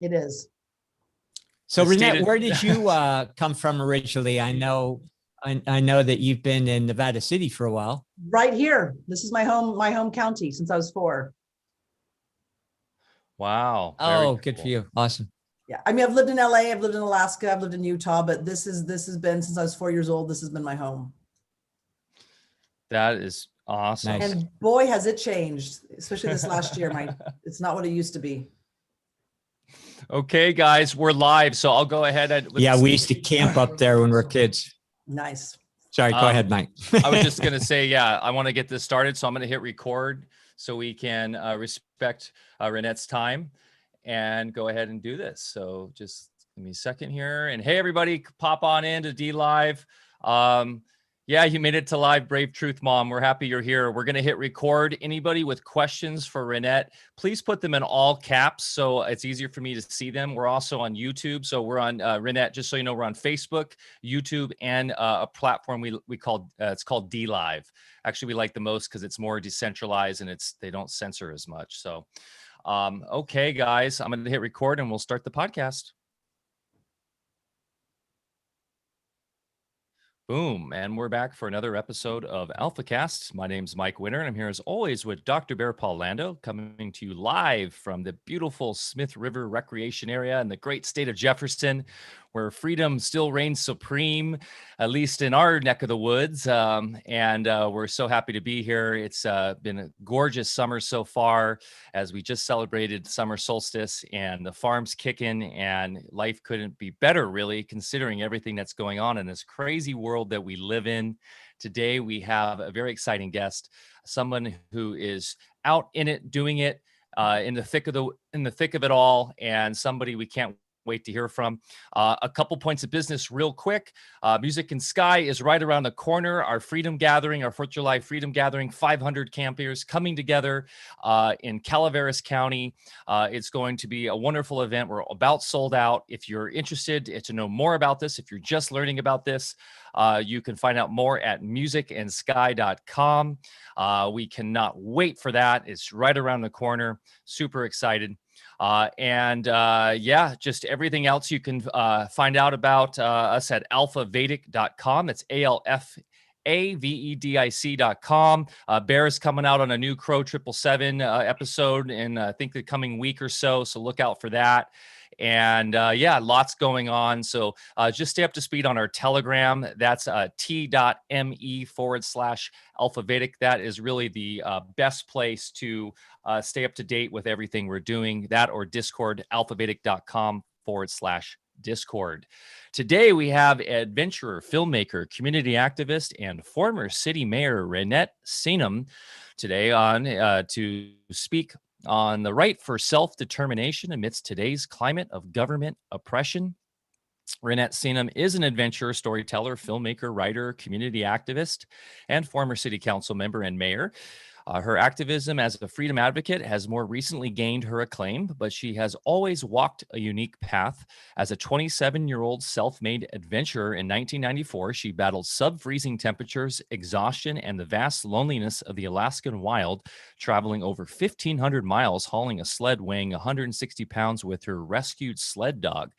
It is. So Reinette, where did you come from originally? I know that you've been in Nevada City for a while. Right here. This is my home county since I was 4. Wow. Oh, good for you. Awesome. Yeah. I mean, I've lived in LA, I've lived in Alaska, I've lived in Utah, but this has been since I was 4 years old. This has been my home. That is awesome. Nice. And boy, has it changed, especially this last year. It's not what it used to be. Okay, guys, we're live. So I'll go ahead. We used to camp up there when we were kids. Nice. Sorry, go ahead, Mike. I was just going to say, I want to get this started. So I'm going to hit record so we can respect Reinette's time and go ahead and do this. So just give me a second here. And hey, everybody, pop on into D Live. You made it to live, Brave Truth Mom. We're happy you're here. We're going to hit record. Anybody with questions for Reinette, please put them in all caps so it's easier for me to see them. We're also on YouTube. So we're on Reinette, just so you know, we're on Facebook, YouTube, and a platform we call it's called D Live. Actually, we like the most because it's more decentralized and they don't censor as much. So, okay, guys, I'm going to hit record and we'll start the podcast. Boom, and we're back for another episode of AlphaCast. My name's Mike Winter, and I'm here as always with Dr. Bear Paul Lando, coming to you live from the beautiful Smith River Recreation Area in the great state of Jefferson, where freedom still reigns supreme, at least in our neck of the woods. And we're so happy to be here. It's been a gorgeous summer so far, as we just celebrated summer solstice and the farm's kicking, and life couldn't be better, really, considering everything that's going on in this crazy world that we live in. Today, we have a very exciting guest, someone who is out in it, doing it, in the thick of it all, and somebody we can't wait to hear from. A couple points of business real quick. Music in Sky is right around the corner. Our Freedom Gathering, our 4th of July Freedom Gathering, 500 campers coming together in Calaveras County. It's going to be a wonderful event. We're about sold out. If you're interested to know more about this, if you're just learning about this, you can find out more at musicandsky.com. We cannot wait for that. It's right around the corner. Super excited. Just everything else you can find out about us at alfavedic.com. That's ALFAVEDIC.com. Bear is coming out on a new Crow 777 episode in I think the coming week or so. So look out for that. And lots going on. So just stay up to speed on our Telegram. That's t.me/Alfa Vedic. That is really the best place to stay up to date with everything we're doing. That or Discord, alfavedic.com/Discord. Today we have adventurer, filmmaker, community activist, and former city mayor Reinette Senum today on to speak on the right for self-determination amidst today's climate of government oppression. Reinette Senum is an adventurer, storyteller, filmmaker, writer, community activist, and former city council member and mayor. Her activism as a freedom advocate has more recently gained her acclaim, but she has always walked a unique path. As a 27-year-old self-made adventurer in 1994, she battled sub-freezing temperatures, exhaustion, and the vast loneliness of the Alaskan wild, traveling over 1,500 miles, hauling a sled weighing 160 pounds with her rescued sled dog.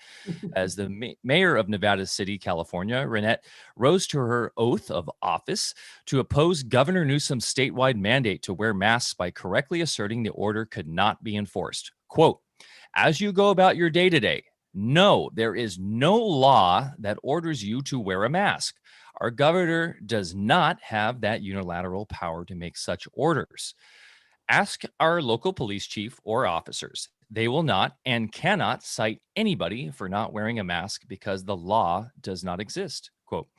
As the mayor of Nevada City, California, Reinette rose to her oath of office to oppose Governor Newsom's statewide mandate to wear masks by correctly asserting the order could not be enforced. Quote, "As you go about your day today, no, there is no law that orders you to wear a mask. Our governor does not have that unilateral power to make such orders. Ask our local police chief or officers. They will not and cannot cite anybody for not wearing a mask because the law does not exist." Quote.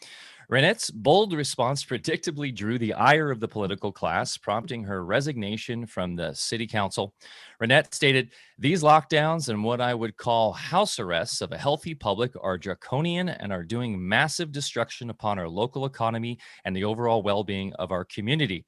Reinette's bold response predictably drew the ire of the political class, prompting her resignation from the city council. Reinette stated, "These lockdowns and what I would call house arrests of a healthy public are draconian and are doing massive destruction upon our local economy and the overall well-being of our community."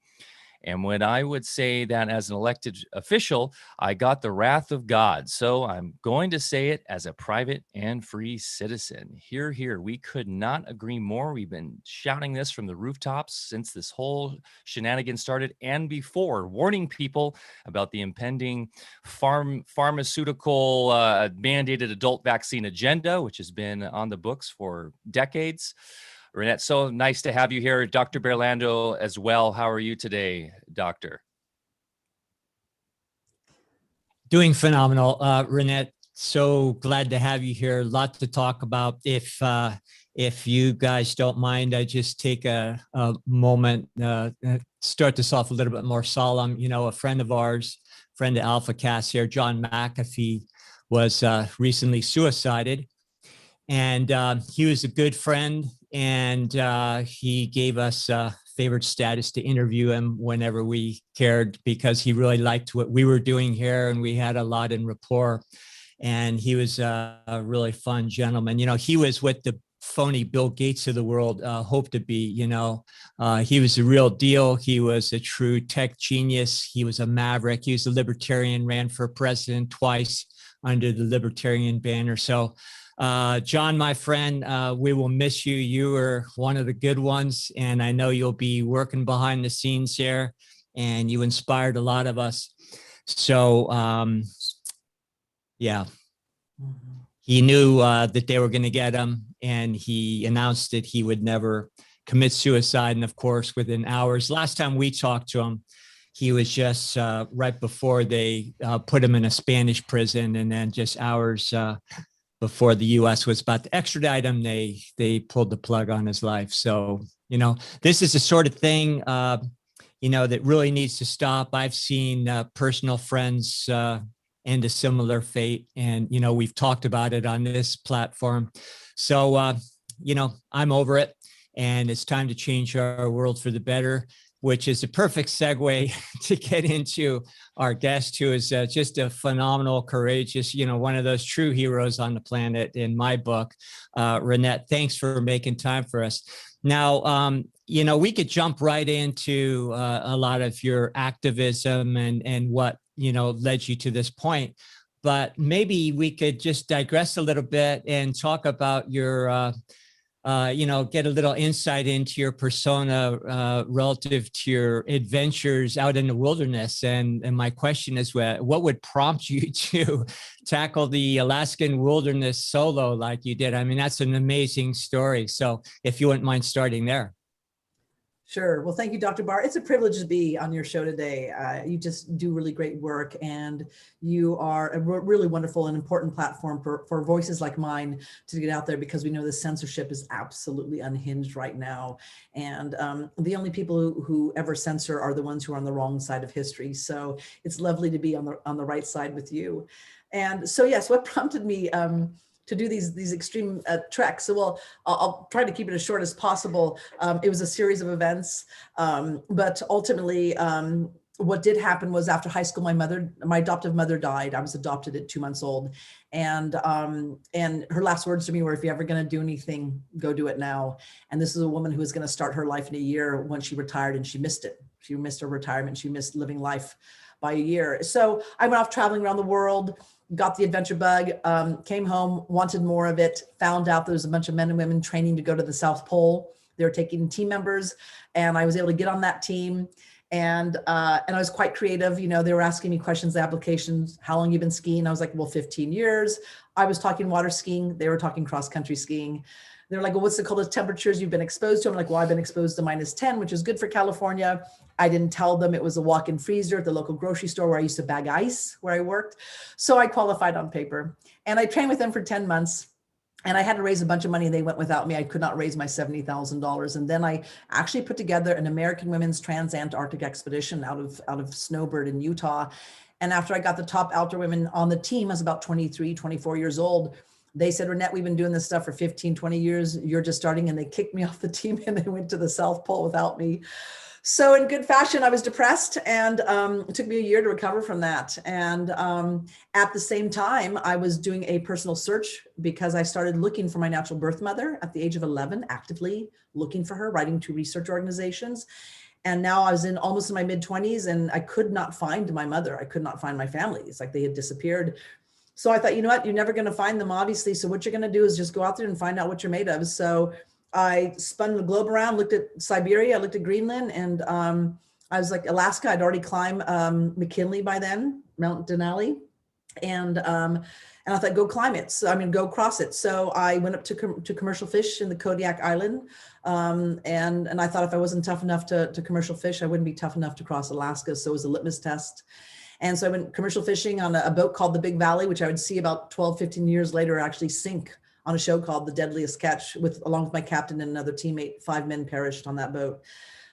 And when I would say that as an elected official, I got the wrath of God. So I'm going to say it as a private and free citizen. Hear, hear. We could not agree more. We've been shouting this from the rooftops since this whole shenanigan started and before, warning people about the impending pharmaceutical mandated adult vaccine agenda, which has been on the books for decades. Reinette, so nice to have you here. Dr. Lando as well. How are you today, doctor? Doing phenomenal, Reinette. So glad to have you here. A lot to talk about. If you guys don't mind, I just take a moment, start this off a little bit more solemn. You know, a friend of ours, friend of Alpha Cast here, John McAfee, was recently suicided. And he was a good friend, and he gave us favored status to interview him whenever we cared, because he really liked what we were doing here, and we had a lot in rapport. And he was a really fun gentleman. You know, he was what the phony Bill Gates of the world hoped to be. You know, he was the real deal. He was a true tech genius. He was a maverick. He was a libertarian, ran for president twice under the libertarian banner. So John, my friend, we will miss you. You were one of the good ones, and I know you'll be working behind the scenes here, and you inspired a lot of us. So, yeah, he knew that they were going to get him, and he announced that he would never commit suicide. And of course, within hours, last time we talked to him, he was just right before they put him in a Spanish prison, and then just hours before the U.S. was about to extradite him, they pulled the plug on his life. So, you know, this is the sort of thing, you know, that really needs to stop. I've seen personal friends end a similar fate, and, you know, we've talked about it on this platform. So, you know, I'm over it, and it's time to change our world for the better, which is a perfect segue to get into our guest, who is just a phenomenal, courageous, you know, one of those true heroes on the planet in my book. Reinette, thanks for making time for us. Now, you know, we could jump right into a lot of your activism and what, you know, led you to this point, but maybe we could just digress a little bit and talk about your you know, get a little insight into your persona relative to your adventures out in the wilderness. And my question is, what would prompt you to tackle the Alaskan wilderness solo like you did? I mean, that's an amazing story. So if you wouldn't mind starting there. Sure. Well, thank you, Dr. Barr. It's a privilege to be on your show today. You just do really great work, and you are a really wonderful and important platform for voices like mine to get out there, because we know the censorship is absolutely unhinged right now. And the only people who ever censor are the ones who are on the wrong side of history. So it's lovely to be on the right side with you. And so, yes, what prompted me to do these extreme treks. So, well, I'll try to keep it as short as possible. It was a series of events, but ultimately, what did happen was, after high school, my adoptive mother died. I was adopted at 2 months old, and her last words to me were, "If you're ever going to do anything, go do it now." And this is a woman who was going to start her life in a year when she retired, and she missed it. She missed her retirement. She missed living life by a year. So I went off traveling around the world, got the adventure bug, came home, wanted more of it, found out there was a bunch of men and women training to go to the South Pole. They were taking team members, and I was able to get on that team. And I was quite creative. You know, they were asking me questions, applications, how long you been skiing? I was like, well, 15 years. I was talking water skiing. They were talking cross country skiing. They're like, well, what's the coldest temperatures you've been exposed to? I'm like, well, I've been exposed to -10, which is good for California. I didn't tell them it was a walk-in freezer at the local grocery store where I used to bag ice, where I worked. So I qualified on paper, and I trained with them for 10 months. And I had to raise a bunch of money. They went without me. I could not raise my $70,000. And then I actually put together an American Women's Trans-Antarctic Expedition out of Snowbird in Utah. And after I got the top outdoor women on the team, I was about 23, 24 years old. They said, Reinette, we've been doing this stuff for 15, 20 years. You're just starting. And they kicked me off the team, and they went to the South Pole without me. So in good fashion, I was depressed, and it took me a year to recover from that. And at the same time, I was doing a personal search, because I started looking for my natural birth mother at the age of 11, actively looking for her, writing to research organizations. And now I was almost in my mid-20s, and I could not find my mother. I could not find my family. It's like they had disappeared. So I thought, you know what, you're never going to find them, obviously. So what you're going to do is just go out there and find out what you're made of. So I spun the globe around, looked at Siberia, I looked at Greenland, and I was like, Alaska. I'd already climbed McKinley by then, Mount Denali. And I thought, go climb it. So, go cross it. So I went up to commercial fish in the Kodiak Island. And I thought if I wasn't tough enough to commercial fish, I wouldn't be tough enough to cross Alaska. So it was a litmus test. And so I went commercial fishing on a boat called the Big Valley, which I would see about 12, 15 years later actually sink on a show called The Deadliest Catch along with my captain and another teammate. 5 men perished on that boat.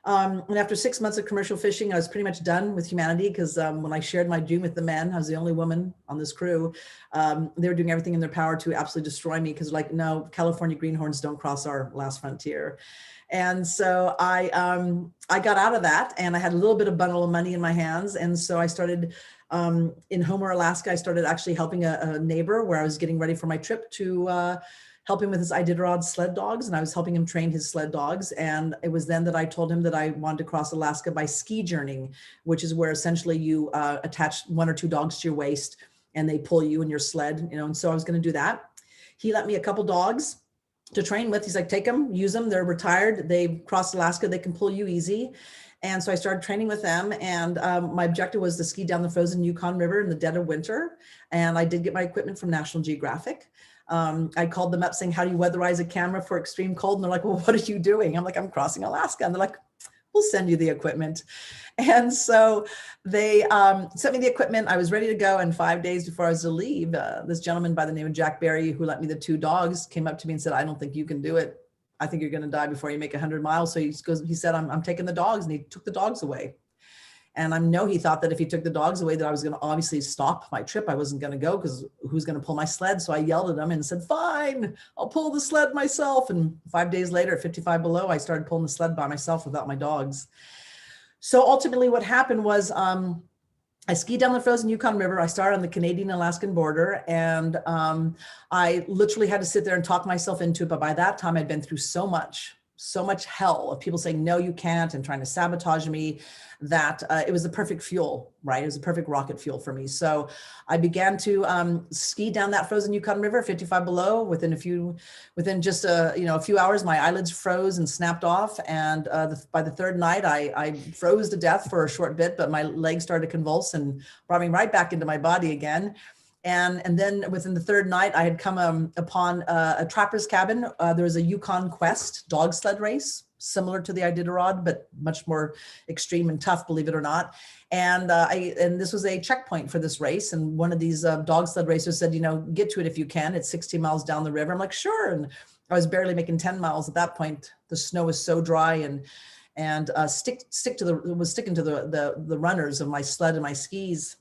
And after 6 months of commercial fishing, I was pretty much done with humanity because when I shared my dream with the men, I was the only woman on this crew. They were doing everything in their power to absolutely destroy me because like, no, California greenhorns don't cross our last frontier. And so I got out of that, and I had a little bit of bundle of money in my hands. And so I started in Homer, Alaska. I started actually helping a neighbor where I was getting ready for my trip to help him with his Iditarod sled dogs, and I was helping him train his sled dogs. And it was then that I told him that I wanted to cross Alaska by ski journeying, which is where essentially you attach 1 or 2 dogs to your waist and they pull you in your sled, and so I was going to do that. He let me a couple dogs to train with. He's like, take them, use them. They're retired. They've crossed Alaska. They can pull you easy. And so I started training with them. And my objective was to ski down the frozen Yukon River in the dead of winter. And I did get my equipment from National Geographic. I called them up saying, how do you weatherize a camera for extreme cold? And they're like, well, what are you doing? I'm like, I'm crossing Alaska. And they're like, we'll send you the equipment. And so they sent me the equipment. I was ready to go. And 5 days before I was to leave, this gentleman by the name of Jack Berry, who let me the 2 dogs, came up to me and said, I don't think you can do it. I think you're going to die before you make 100 miles. So he said, I'm taking the dogs. And he took the dogs away. And I know he thought that if he took the dogs away, that I was going to obviously stop my trip. I wasn't going to go because who's going to pull my sled? So I yelled at him and said, fine, I'll pull the sled myself. And 5 days later at 55 below, I started pulling the sled by myself without my dogs. So ultimately what happened was I skied down the frozen Yukon River. I started on the Canadian-Alaskan border, and I literally had to sit there and talk myself into it. But by that time, I'd been through so much hell of people saying, no, you can't, and trying to sabotage me, that it was the perfect fuel, right? It was the perfect rocket fuel for me. So I began to ski down that frozen Yukon River, 55 below. Within just a few hours, my eyelids froze and snapped off. And by the 3rd night, I froze to death for a short bit, but my legs started to convulse and brought me right back into my body again. And then within the 3rd night, I had come upon a trapper's cabin. There was a Yukon Quest dog sled race, similar to the Iditarod, but much more extreme and tough, believe it or not. And this was a checkpoint for this race. And one of these dog sled racers said, get to it if you can. It's 16 miles down the river. I'm like, sure. And I was barely making 10 miles at that point. The snow was so dry and was sticking to the runners of my sled and my skis.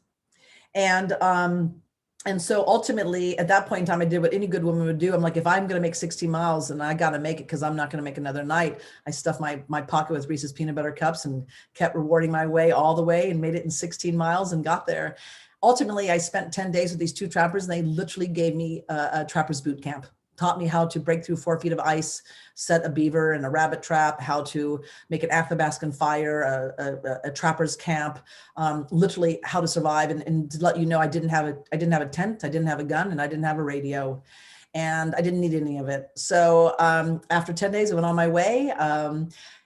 And so ultimately, at that point in time, I did what any good woman would do. I'm like, if I'm going to make 60 miles and I got to make it because I'm not going to make another night, I stuffed my pocket with Reese's peanut butter cups and kept rewarding my way all the way and made it in 16 miles and got there. Ultimately, I spent 10 days with these 2 trappers, and they literally gave me a trapper's boot camp. Taught me how to break through 4 feet of ice, set a beaver and a rabbit trap, how to make an Athabascan fire, a trapper's camp, literally how to survive. And to let you know, I didn't have a tent, I didn't have a gun, and I didn't have a radio, and I didn't need any of it. So after 10 days, I went on my way.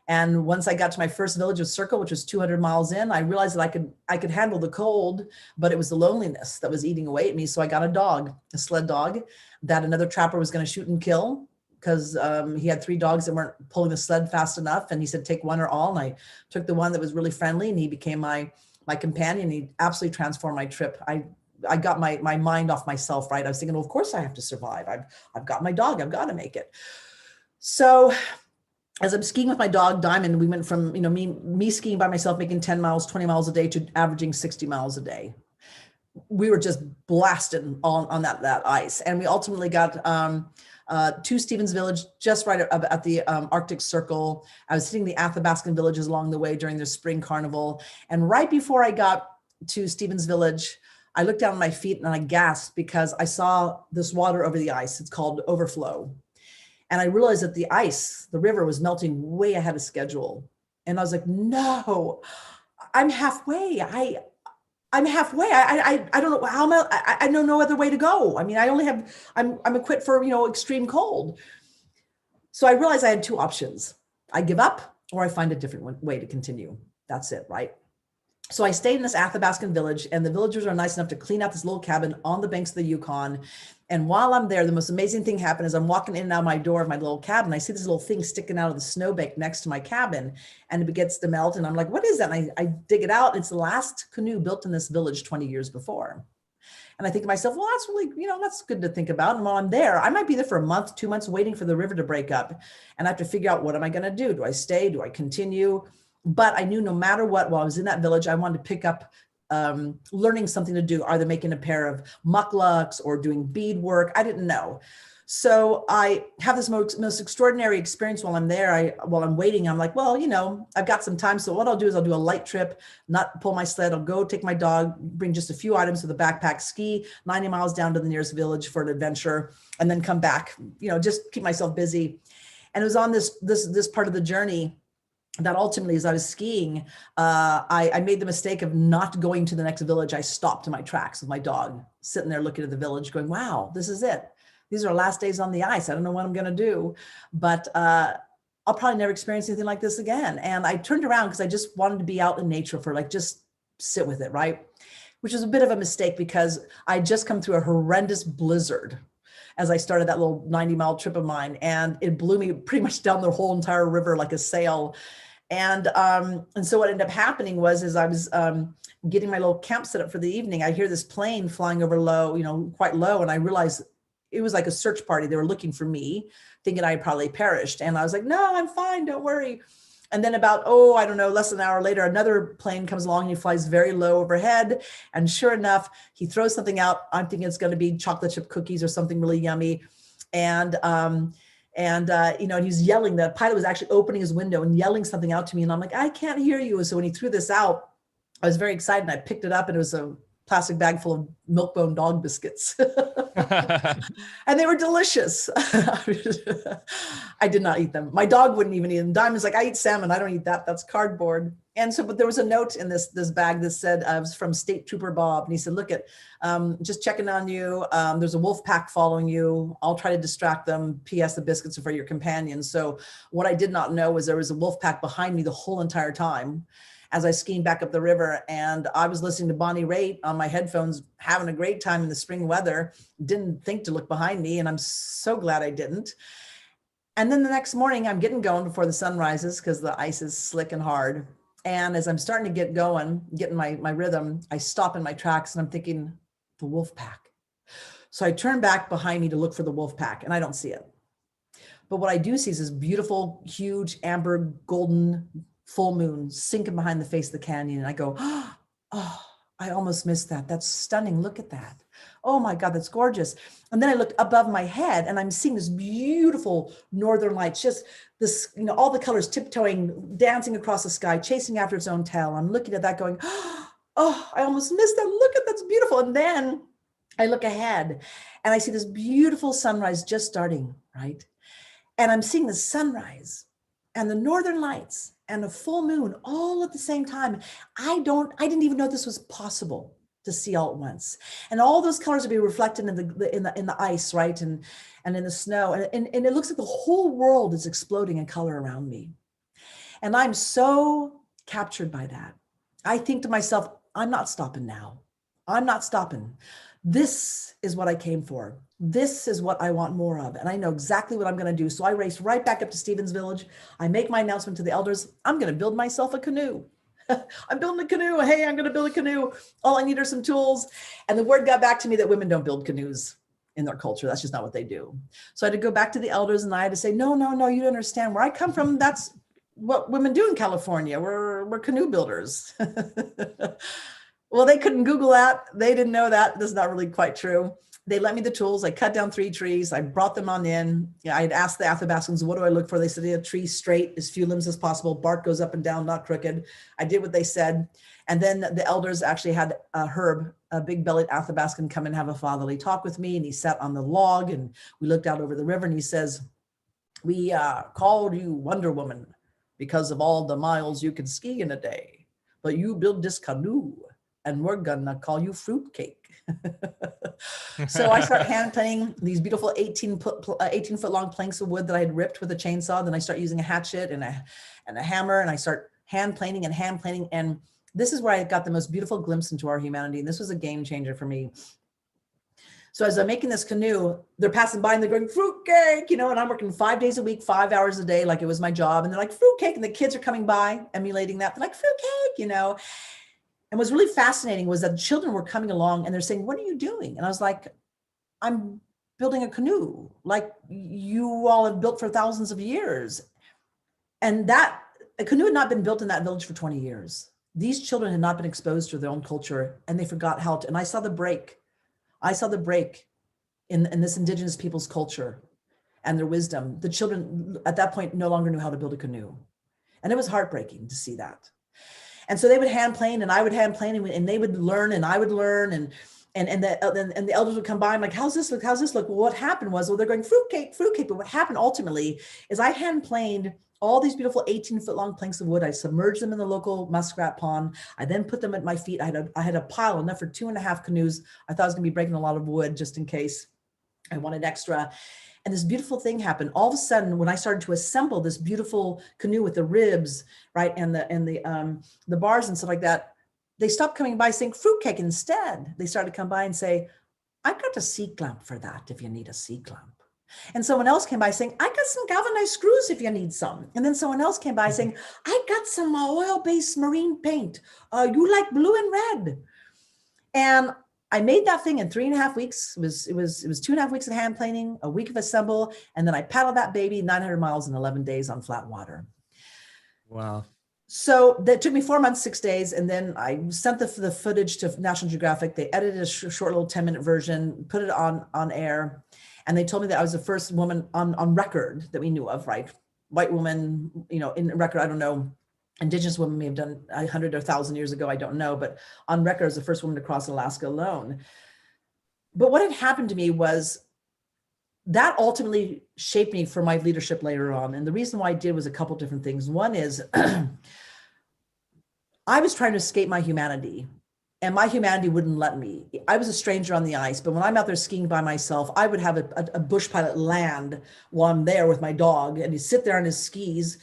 And once I got to my first village of Circle, which was 200 miles in, I realized that I could handle the cold, but it was the loneliness that was eating away at me. So I got a sled dog that another trapper was going to shoot and kill because he had 3 dogs that weren't pulling the sled fast enough. And he said, take one or all. And I took the one that was really friendly, and he became my companion. He absolutely transformed my trip. I got my mind off myself, right? I was thinking, well, of course I have to survive. I've got my dog. I've got to make it. So as I'm skiing with my dog Diamond, we went from, me skiing by myself, making 10 miles, 20 miles a day, to averaging 60 miles a day. We were just blasted on that ice. And we ultimately got to Stevens Village, just right at the Arctic Circle. I was hitting the Athabascan villages along the way during their spring carnival. And right before I got to Stevens Village, I looked down at my feet and I gasped because I saw this water over the ice. It's called overflow. And I realized that the river was melting way ahead of schedule. And I was like, no, I'm halfway. I'm halfway. I don't know how I know no other way to go. I mean, I'm equipped for, extreme cold. So I realized I had two options. I give up or I find a different way to continue. That's it, right? So I stayed in this Athabascan village, and the villagers are nice enough to clean out this little cabin on the banks of the Yukon. And while I'm there, the most amazing thing happened is I'm walking in and out of my door of my little cabin. I see this little thing sticking out of the snowbank next to my cabin, and it begins to melt. And I'm like, what is that? And I dig it out. It's the last canoe built in this village 20 years before. And I think to myself, well, that's really, that's good to think about. And while I'm there, I might be there for a month, 2 months, waiting for the river to break up. And I have to figure out, what am I going to do? Do I stay? Do I continue? But I knew no matter what, while I was in that village, I wanted to pick up learning something to do, either making a pair of mucklucks or doing bead work. I didn't know. So I have this most extraordinary experience while I'm there. While I'm waiting, I'm like, well, I've got some time. So what I'll do is I'll do a light trip, not pull my sled. I'll go take my dog, bring just a few items with a backpack, ski 90 miles down to the nearest village for an adventure, and then come back, just keep myself busy. And it was on this part of the journey that ultimately, as I was skiing, I made the mistake of not going to the next village. I stopped in my tracks with my dog, sitting there looking at the village going, wow, this is it. These are our last days on the ice. I don't know what I'm going to do, but I'll probably never experience anything like this again. And I turned around because I just wanted to be out in nature for just sit with it, right? Which was a bit of a mistake because I just come through a horrendous blizzard as I started that little 90-mile trip of mine. And it blew me pretty much down the whole entire river like a sail. And so what ended up happening was, as I was getting my little camp set up for the evening, I hear this plane flying over low, quite low. And I realized it was like a search party. They were looking for me, thinking I had probably perished. And I was like, no, I'm fine, don't worry. And then about, I don't know, less than an hour later, another plane comes along and he flies very low overhead. And sure enough, he throws something out. I'm thinking it's going to be chocolate chip cookies or something really yummy. And he's yelling. The pilot was actually opening his window and yelling something out to me. And I'm like, I can't hear you. And so when he threw this out, I was very excited. And I picked it up, and it was a plastic bag full of Milk-Bone dog biscuits. And they were delicious. I did not eat them. My dog wouldn't even eat them. Diamond's like, I eat salmon. I don't eat that. That's cardboard. And so, but there was a note in this bag that said, it was from State Trooper Bob. And he said, look just checking on you. There's a wolf pack following you. I'll try to distract them. P.S. The biscuits are for your companions. So what I did not know was there was a wolf pack behind me the whole entire time as I skied back up the river. And I was listening to Bonnie Raitt on my headphones, having a great time in the spring weather. Didn't think to look behind me. And I'm so glad I didn't. And then the next morning, I'm getting going before the sun rises because the ice is slick and hard. And as I'm starting to get going, getting my rhythm, I stop in my tracks and I'm thinking, the wolf pack. So I turn back behind me to look for the wolf pack, and I don't see it. But what I do see is this beautiful, huge, amber, golden full moon sinking behind the face of the canyon. And I go, oh, I almost missed that. That's stunning. Look at that. Oh my God, that's gorgeous. And then I look above my head and I'm seeing this beautiful northern lights, just this, all the colors tiptoeing, dancing across the sky, chasing after its own tail. I'm looking at that going, oh, I almost missed that. Look at that's beautiful. And then I look ahead and I see this beautiful sunrise just starting, right? And I'm seeing the sunrise and the northern lights and a full moon all at the same time. I didn't even know this was possible to see all at once. And all those colors will be reflected in the ice, right? And in the snow. And it looks like the whole world is exploding in color around me. And I'm so captured by that. I think to myself, I'm not stopping now. I'm not stopping. This is what I came for. This is what I want more of. And I know exactly what I'm going to do. So I race right back up to Stevens Village. I make my announcement to the elders. I'm going to build myself a canoe. I'm building a canoe. Hey, I'm going to build a canoe. All I need are some tools. And the word got back to me that women don't build canoes in their culture. That's just not what they do. So I had to go back to the elders and I had to say, no, you don't understand. Where I come from, that's what women do in California. We're canoe builders. Well, they couldn't Google that. They didn't know that. That's not really quite true. They lent me the tools. I cut down 3 trees. I brought them on in. I had asked the Athabascans, what do I look for? They said, a tree straight, as few limbs as possible. Bark goes up and down, not crooked. I did what they said. And then the elders actually had Herb, a big-bellied Athabascan, come and have a fatherly talk with me. And he sat on the log and we looked out over the river and he says, we called you Wonder Woman because of all the miles you can ski in a day. But you build this canoe and we're gonna call you Fruitcake. So I start hand planing these beautiful 18-foot long planks of wood that I had ripped with a chainsaw. Then I start using a hatchet and a hammer, and I start hand planing. And this is where I got the most beautiful glimpse into our humanity. And this was a game changer for me. So as I'm making this canoe, they're passing by and they're going, Fruitcake, and I'm working 5 days a week, 5 hours a day, like it was my job. And they're like, Fruitcake. And the kids are coming by, emulating that. They're like, Fruitcake, And what's really fascinating was that the children were coming along and they're saying, what are you doing? And I was like, I'm building a canoe like you all have built for thousands of years. And that a canoe had not been built in that village for 20 years. These children had not been exposed to their own culture, and they forgot how to, and I saw the break. In this indigenous people's culture and their wisdom. The children at that point no longer knew how to build a canoe. And it was heartbreaking to see that. And so they would hand plane and I would hand plane, and they would learn and I would learn, and the elders would come by. I'm like, how's this look? How's this look? Well, what happened was, they're going Fruitcake. But what happened ultimately is I hand planed all these beautiful 18-foot long planks of wood. I submerged them in the local muskrat pond. I then put them at my feet. I had a pile enough for 2.5 canoes. I thought I was gonna be breaking a lot of wood just in case I wanted extra. And this beautiful thing happened. All of a sudden, when I started to assemble this beautiful canoe with the ribs, right, and the bars and stuff like that, they stopped coming by saying Fruitcake. Instead, they started to come by and say, I got a sea clamp for that if you need a sea clamp. And someone else came by saying, I got some galvanized screws if you need some. And then someone else came by saying, I got some oil-based marine paint. You like blue and red. And I made that thing in 3.5 weeks. It was 2.5 weeks of hand planing, a week of assemble, and then I paddled that baby 900 miles in 11 days on flat water. Wow. So that took me 4 months, 6 days. And then I sent the footage to National Geographic. They edited a short little 10-minute version, put it on air. And they told me that I was the first woman on record that we knew of, right? White woman, in record, I don't know. Indigenous women may have done 100 or 1,000 years ago, I don't know. But on record as the first woman to cross Alaska alone. But what had happened to me was that ultimately shaped me for my leadership later on. And the reason why I did was a couple different things. One is I was trying to escape my humanity. And my humanity wouldn't let me. I was a stranger on the ice, but when I'm out there skiing by myself, I would have a bush pilot land while I'm there with my dog, and he'd sit there on his skis,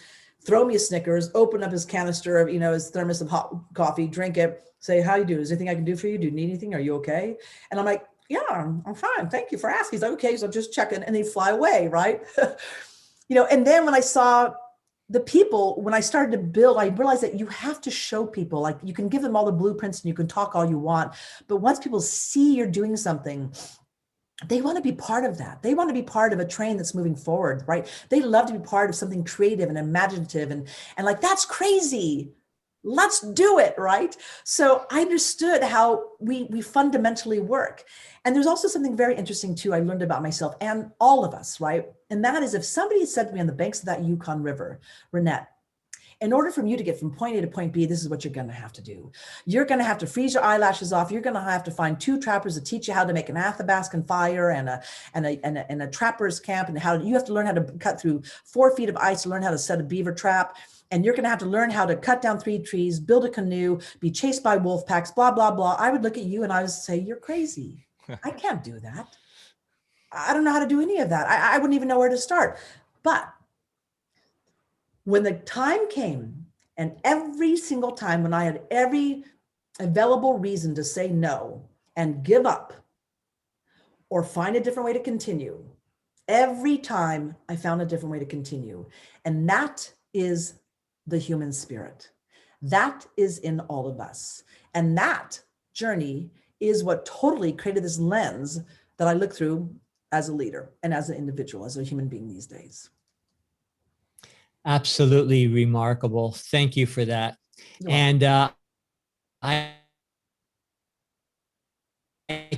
throw me a Snickers, open up his canister of, his thermos of hot coffee, drink it, say, how you doing? Is there anything I can do for you? Do you need anything? Are you okay? And I'm like, yeah, I'm fine. Thank you for asking. He's like, okay, so I'm just checking, and he'd fly away, right? And then when I saw the people, when I started to build, I realized that you have to show people, like you can give them all the blueprints and you can talk all you want, but once people see you're doing something, they want to be part of that. They want to be part of a train that's moving forward, right? They love to be part of something creative and imaginative and like, that's crazy. Let's do it, right? So I understood how we fundamentally work. And there's also something very interesting too, I learned about myself and all of us, right? And that is, if somebody said to me on the banks of that Yukon River, Reinette, in order for you to get from point A to point B, this is what you're going to have to do. You're going to have to freeze your eyelashes off. You're going to have to find 2 trappers to teach you how to make an Athabascan fire and a trapper's camp, and you have to learn how to cut through 4 feet of ice to learn how to set a beaver trap. And you're going to have to learn how to cut down 3 trees, build a canoe, be chased by wolf packs, blah, blah, blah. I would look at you and I would say, you're crazy. I can't do that. I don't know how to do any of that. I wouldn't even know where to start. But when the time came, and every single time when I had every available reason to say no and give up or find a different way to continue, every time I found a different way to continue. And that is the human spirit. That is in all of us. And that journey is what totally created this lens that I look through as a leader and as an individual, as a human being these days. Absolutely remarkable. Thank you for that. And I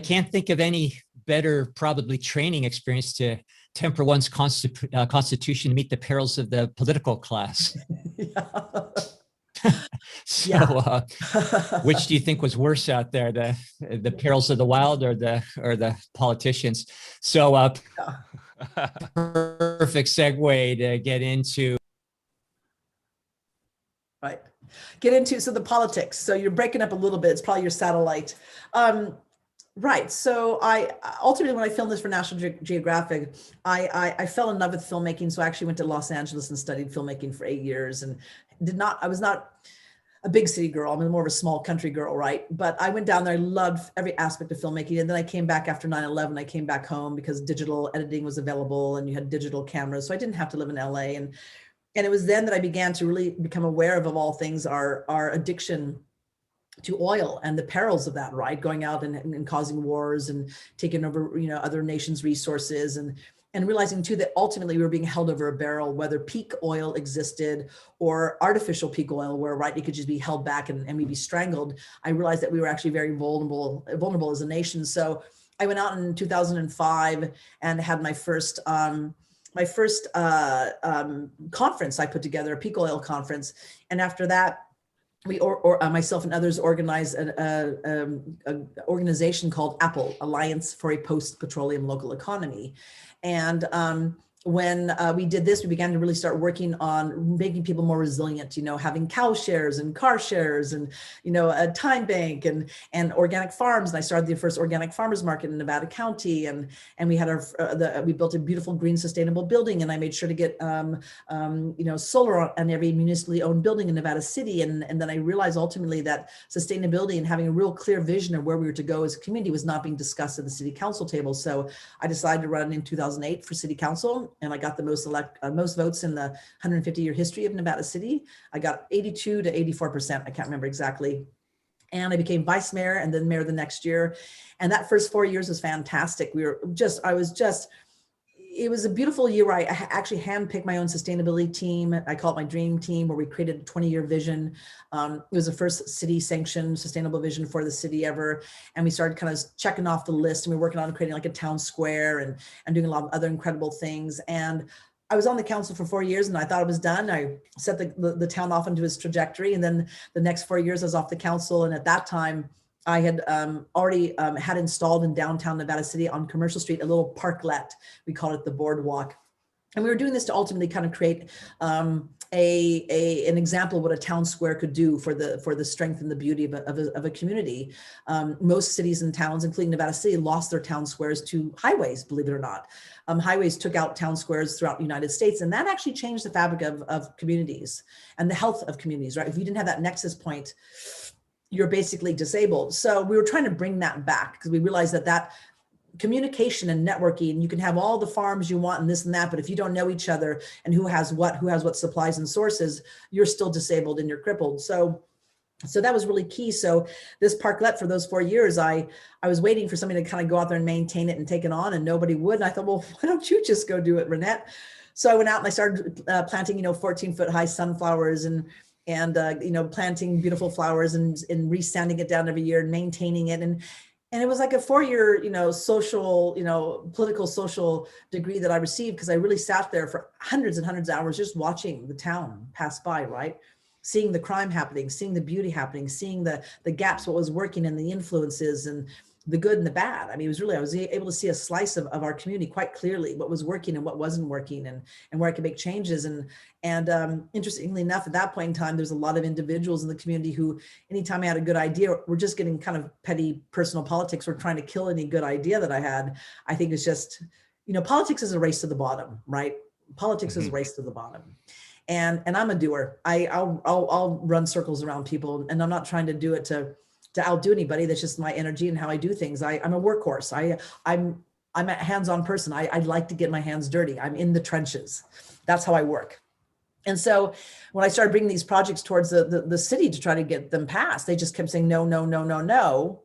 can't think of any better probably training experience to temper one's constitution to meet the perils of the political class. So which do you think was worse out there, the perils of the wild or the politicians? So perfect segue to get into get into, so the politics. So you're breaking up a little bit. It's probably your satellite. Right. So I ultimately, when I filmed this for National Geographic, I fell in love with filmmaking. So I actually went to Los Angeles and studied filmmaking for 8 years, and I was not a big city girl. I'm more of a small country girl, right? But I went down there. I loved every aspect of filmmaking. And then I came back after 9/11. I came back home because digital editing was available and you had digital cameras. So I didn't have to live in LA. And it was then that I began to really become aware of all things, our addiction to oil and the perils of that, right? Going out and causing wars and taking over, other nations' resources, and realizing too that ultimately we were being held over a barrel, whether peak oil existed or artificial peak oil, where, right, it could just be held back and we'd be strangled. I realized that we were actually very vulnerable as a nation. So I went out in 2005 and had my first conference I put together, a peak oil conference. And after that, myself and others organized an organization called APPLE, Alliance for a Post-Petroleum Local Economy. And when we did this, we began to really start working on making people more resilient, having cow shares and car shares and, a time bank and organic farms. And I started the first organic farmers market in Nevada County. And we had we built a beautiful green sustainable building. And I made sure to get, solar on every municipally owned building in Nevada City. And then I realized ultimately that sustainability and having a real clear vision of where we were to go as a community was not being discussed at the city council table. So I decided to run in 2008 for city council. And I got the most votes in the 150-year history of Nevada City. I got 82 to 84%. I can't remember exactly. And I became vice mayor and then mayor the next year. And that first 4 years was fantastic. It was a beautiful year where I actually handpicked my own sustainability team. I call it my dream team, where we created a 20-year vision. It was the first city sanctioned sustainable vision for the city ever. And we started kind of checking off the list, and we were working on creating like a town square and doing a lot of other incredible things. And I was on the council for 4 years and I thought it was done. I set the town off into its trajectory. And then the next 4 years I was off the council. And at that time, I had already had installed in downtown Nevada City on Commercial Street a little parklet. We called it the Boardwalk. And we were doing this to ultimately kind of create an example of what a town square could do for the strength and the beauty of a community. Most cities and towns, including Nevada City, lost their town squares to highways, believe it or not. Highways took out town squares throughout the United States, and that actually changed the fabric of communities and the health of communities, right? If you didn't have that nexus point, you're basically disabled. So we were trying to bring that back because we realized that communication and networking, you can have all the farms you want and this and that, but if you don't know each other and who has what supplies and sources, you're still disabled and you're crippled. So that was really key. So this parklet for those 4 years, I was waiting for somebody to kind of go out there and maintain it and take it on, and nobody would. And I thought, well, why don't you just go do it, Reinette? So I went out and I started planting, 14-foot high sunflowers and planting beautiful flowers and resanding it down every year and maintaining it. And it was like a 4-year, social, political social degree that I received, because I really sat there for hundreds and hundreds of hours just watching the town pass by, right? Seeing the crime happening, seeing the beauty happening, seeing the gaps, what was working, and the influences and the good and the bad. I mean, I was able to see a slice of our community quite clearly, what was working and what wasn't working, and where I could make changes. And interestingly enough, at that point in time, there's a lot of individuals in the community who, anytime I had a good idea, were just getting kind of petty personal politics, or trying to kill any good idea that I had. I think it's just, politics is a race to the bottom, right? Politics is a race to the bottom. And I'm a doer. I'll run circles around people, and I'm not trying to do it to outdo anybody. That's just my energy and how I do things. I'm a workhorse. I'm a hands-on person. I like to get my hands dirty. I'm in the trenches. That's how I work. And so when I started bringing these projects towards the city to try to get them passed, they just kept saying, no, no, no, no, no.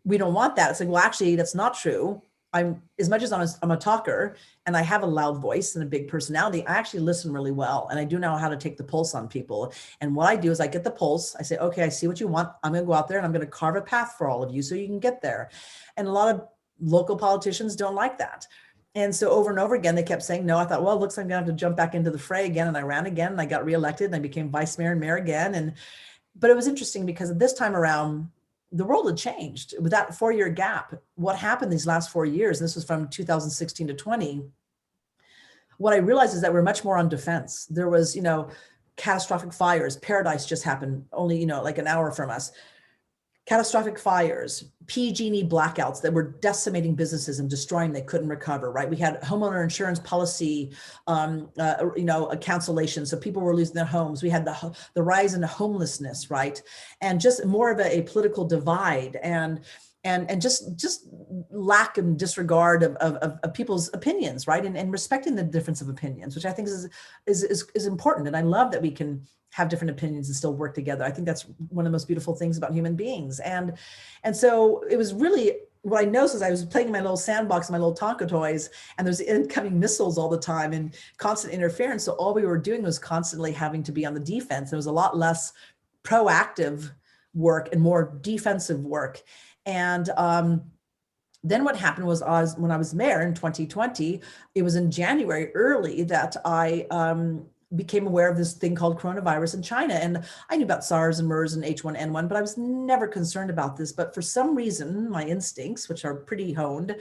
We don't want that. It's like, well, actually, that's not true. As much as I'm a talker and I have a loud voice and a big personality, I actually listen really well. And I do know how to take the pulse on people. And what I do is I get the pulse. I say, okay, I see what you want. I'm going to go out there and I'm going to carve a path for all of you so you can get there. And a lot of local politicians don't like that. And so over and over again, they kept saying no. I thought, well, it looks like I'm going to have to jump back into the fray again. And I ran again and I got reelected and I became vice mayor and mayor again. But it was interesting because this time around, the world had changed. With that 4-year gap, what happened these last 4 years, and this was from 2016 to 20, what I realized is that we're much more on defense. There was, catastrophic fires. Paradise just happened only, you know, like an hour from us. Catastrophic fires, PG&E blackouts that were decimating businesses and destroying, they couldn't recover, right? We had homeowner insurance policy, you know, a cancellation. So people were losing their homes. We had the rise in homelessness, right? And just more of a political divide and just lack and disregard of people's opinions, right? And respecting the difference of opinions, which I think is important. And I love that we can have different opinions and still work together. I think that's one of the most beautiful things about human beings. And so it was really, what I noticed is I was playing in my little sandbox, my little Tonka toys, and there's incoming missiles all the time and constant interference. So all we were doing was constantly having to be on the defense. There was a lot less proactive work and more defensive work. And then what happened was when I was mayor in 2020, it was in January early that I became aware of this thing called coronavirus in China. And I knew about SARS and MERS and H1N1, but I was never concerned about this. But for some reason, my instincts, which are pretty honed,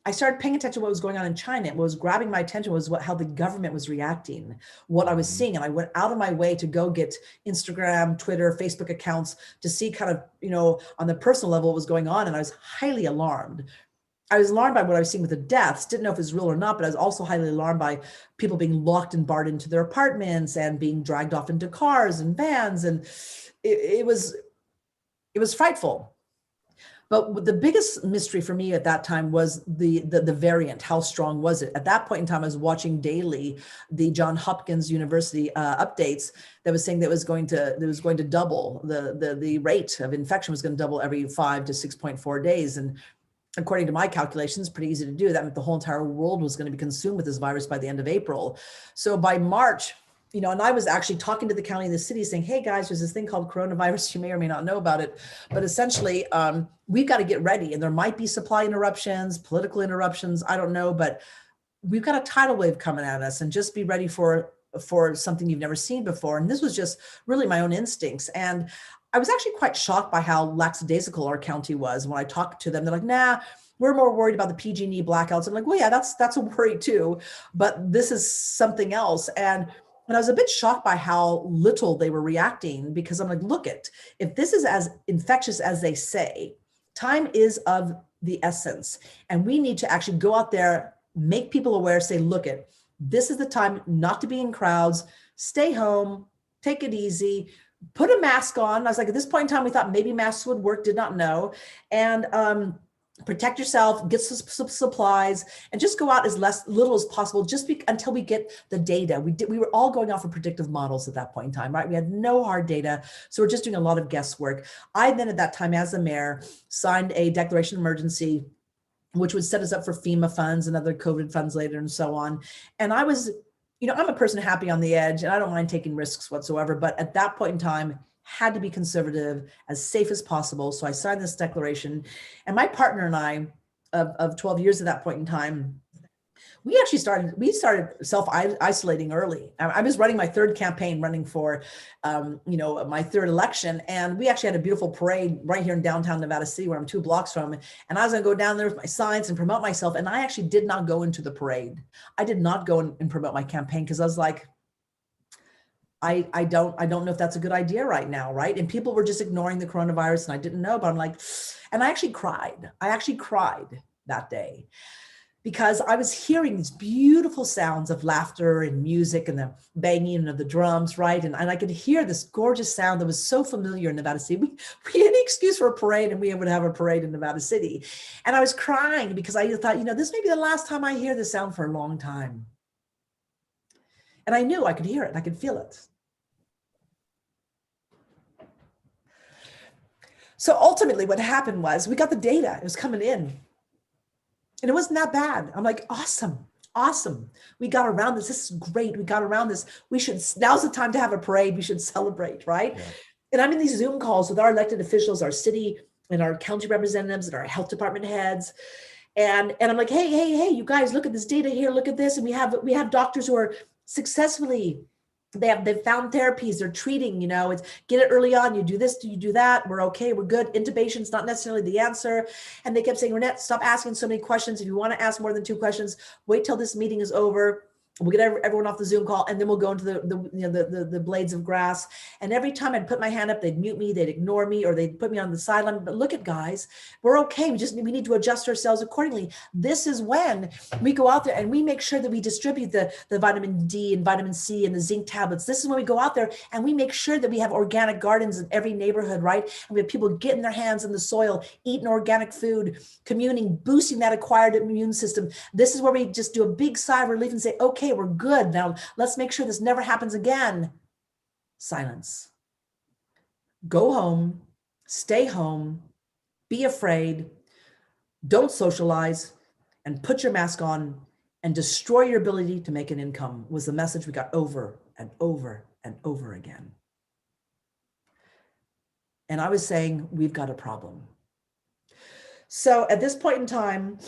I started paying attention to what was going on in China. What was grabbing my attention was how the government was reacting, what I was seeing. And I went out of my way to go get Instagram, Twitter, Facebook accounts to see kind of, you know, on the personal level what was going on. And I was highly alarmed. I was alarmed by what I was seeing with the deaths, didn't know if it was real or not, but I was also highly alarmed by people being locked and barred into their apartments and being dragged off into cars and vans. And it was frightful. But the biggest mystery for me at that time was the variant. How strong was it? At that point in time, I was watching daily the Johns Hopkins University updates that was saying that it was going to double, the rate of infection was going to double every 5 to 6.4 days. And according to my calculations, pretty easy to do. That meant the whole entire world was going to be consumed with this virus by the end of April. So by March, you know, and I was actually talking to the county and the city saying, hey guys, there's this thing called coronavirus. You may or may not know about it, but essentially we've got to get ready, and there might be supply interruptions, political interruptions. I don't know, but we've got a tidal wave coming at us, and just be ready for something you've never seen before. And this was just really my own instincts. And I was actually quite shocked by how lackadaisical our county was. When I talked to them, they're like, nah, we're more worried about the PG&E blackouts. I'm like, well, yeah, that's a worry too, but this is something else. And I was a bit shocked by how little they were reacting, because I'm like, look it, if this is as infectious as they say, time is of the essence. And we need to actually go out there, make people aware, say, look it, this is the time not to be in crowds, stay home, take it easy, put a mask on. I was like, at this point in time, we thought maybe masks would work, did not know. And protect yourself, get some supplies, and just go out as little as possible, until we get the data. We were all going off of predictive models at that point in time, right? We had no hard data. So we're just doing a lot of guesswork. I then at that time as the mayor signed a declaration of emergency, which would set us up for FEMA funds and other COVID funds later and so on. And I was, you know, I'm a person happy on the edge and I don't mind taking risks whatsoever, but at that point in time, had to be conservative, as safe as possible. So I signed this declaration, and my partner and I of 12 years at that point in time, we started self-isolating early. I was running my third campaign, running for, you know, my third election. And we actually had a beautiful parade right here in downtown Nevada City, where I'm 2 blocks from. And I was gonna go down there with my signs and promote myself. And I actually did not go into the parade. I did not go and promote my campaign, because I was like, I don't know if that's a good idea right now, right? And people were just ignoring the coronavirus, and I didn't know, but I'm like, and I actually cried. I actually cried that day, because I was hearing these beautiful sounds of laughter and music and the banging of the drums, right? And I could hear this gorgeous sound that was so familiar in Nevada City. We had an excuse for a parade, and we would have a parade in Nevada City. And I was crying because I thought, you know, this may be the last time I hear this sound for a long time. And I knew I could hear it, I could feel it. So ultimately what happened was we got the data, it was coming in, and it wasn't that bad. I'm like, awesome. We got around this. This is great. We got around this. Now's the time to have a parade. We should celebrate, right? Yeah. And I'm in these Zoom calls with our elected officials, our city and our county representatives and our health department heads. And I'm like, hey, you guys, look at this data here. Look at this. And we have doctors who are successfully, they've found therapies, they're treating, you know, it's get it early on, you do this, you do that, we're okay, we're good. Intubation's not necessarily the answer. And they kept saying, Reinette, stop asking so many questions. If you want to ask more than 2 questions, wait till this meeting is over. We'll get everyone off the Zoom call, and then we'll go into the blades of grass. And every time I'd put my hand up, they'd mute me, they'd ignore me, or they'd put me on the sideline. But look at, guys, we're okay. We need to adjust ourselves accordingly. This is when we go out there and we make sure that we distribute the vitamin D and vitamin C and the zinc tablets. This is when we go out there and we make sure that we have organic gardens in every neighborhood, right? And we have people getting their hands in the soil, eating organic food, communing, boosting that acquired immune system. This is where we just do a big sigh of relief and say, okay, we're good. Now let's make sure this never happens again. Silence. Go home, stay home, be afraid, don't socialize, and put your mask on and destroy your ability to make an income was the message we got over and over and over again. And I was saying, we've got a problem. So at this point in time,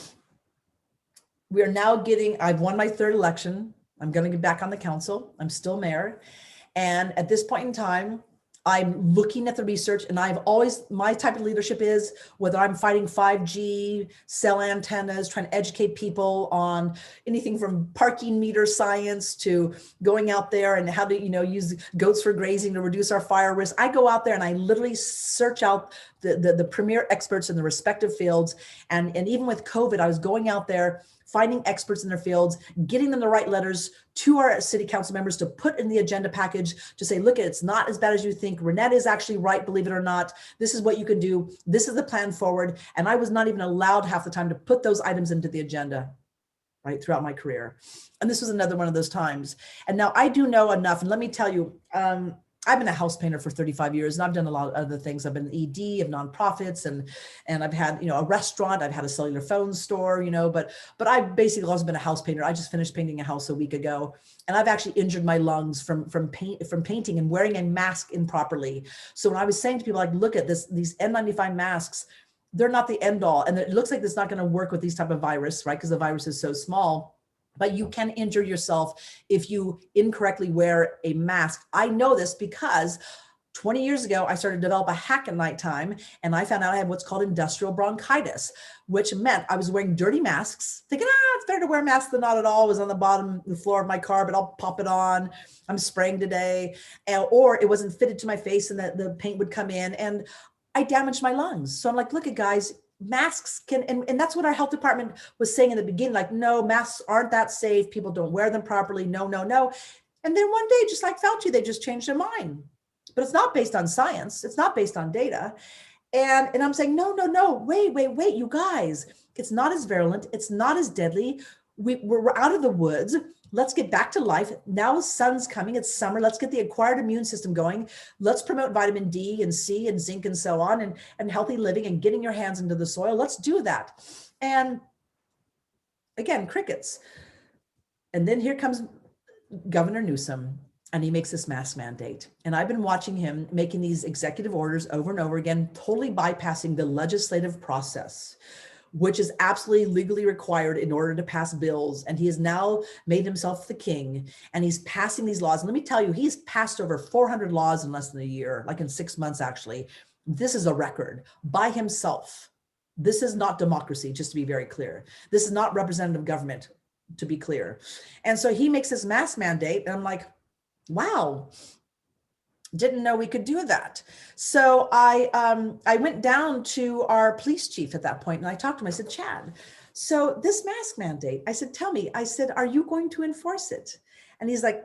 we are now I've won my third election. I'm going to get back on the council. I'm still mayor. And at this point in time, I'm looking at the research, and my type of leadership is, whether I'm fighting 5G, cell antennas, trying to educate people on anything from parking meter science to going out there and how to, use goats for grazing to reduce our fire risk. I go out there and I literally search out the premier experts in the respective fields. And even with COVID, I was going out there, finding experts in their fields, getting them the right letters to our city council members to put in the agenda package to say, look, it's not as bad as you think. Reinette is actually right, believe it or not. This is what you can do. This is the plan forward. And I was not even allowed half the time to put those items into the agenda, right, throughout my career. And this was another one of those times. And now I do know enough. And let me tell you, I've been a house painter for 35 years, and I've done a lot of other things. I've been ED of nonprofits, and I've had, a restaurant. I've had a cellular phone store, but I've basically also been a house painter. I just finished painting a house a week ago, and I've actually injured my lungs from painting and wearing a mask improperly. So when I was saying to people, like, look at these N95 masks, they're not the end all, and it looks like it's not going to work with these type of virus, right? Because the virus is so small. But you can injure yourself if you incorrectly wear a mask. I know this because 20 years ago, I started to develop a hack at nighttime, and I found out I had what's called industrial bronchitis, which meant I was wearing dirty masks, thinking, it's better to wear a mask than not at all. It was on the floor of my car, but I'll pop it on. I'm spraying today. Or it wasn't fitted to my face and the paint would come in, and I damaged my lungs. So I'm like, look at, guys, masks can, and that's what our health department was saying in the beginning, like, no, masks aren't that safe. People don't wear them properly. No. And then one day, just like Fauci, they just changed their mind. But it's not based on science. It's not based on data. And I'm saying, no, wait, you guys, it's not as virulent. It's not as deadly. We're out of the woods. Let's get back to life. Now the sun's coming. It's summer. Let's get the acquired immune system going. Let's promote vitamin D and C and zinc and so on, and healthy living and getting your hands into the soil. Let's do that. And again, crickets. And then here comes Governor Newsom, and he makes this mask mandate. And I've been watching him making these executive orders over and over again, totally bypassing the legislative process, which is absolutely legally required in order to pass bills. And he has now made himself the king, and he's passing these laws. And let me tell you, he's passed over 400 laws in less than a year, like in 6 months, actually. This is a record by himself. This is not democracy, just to be very clear. This is not representative government, to be clear. And so he makes this mask mandate, and I'm like, wow, didn't know we could do that. So I went down to our police chief at that point, and I talked to him. I said, Chad, so this mask mandate, I said, tell me, I said, are you going to enforce it? And he's like,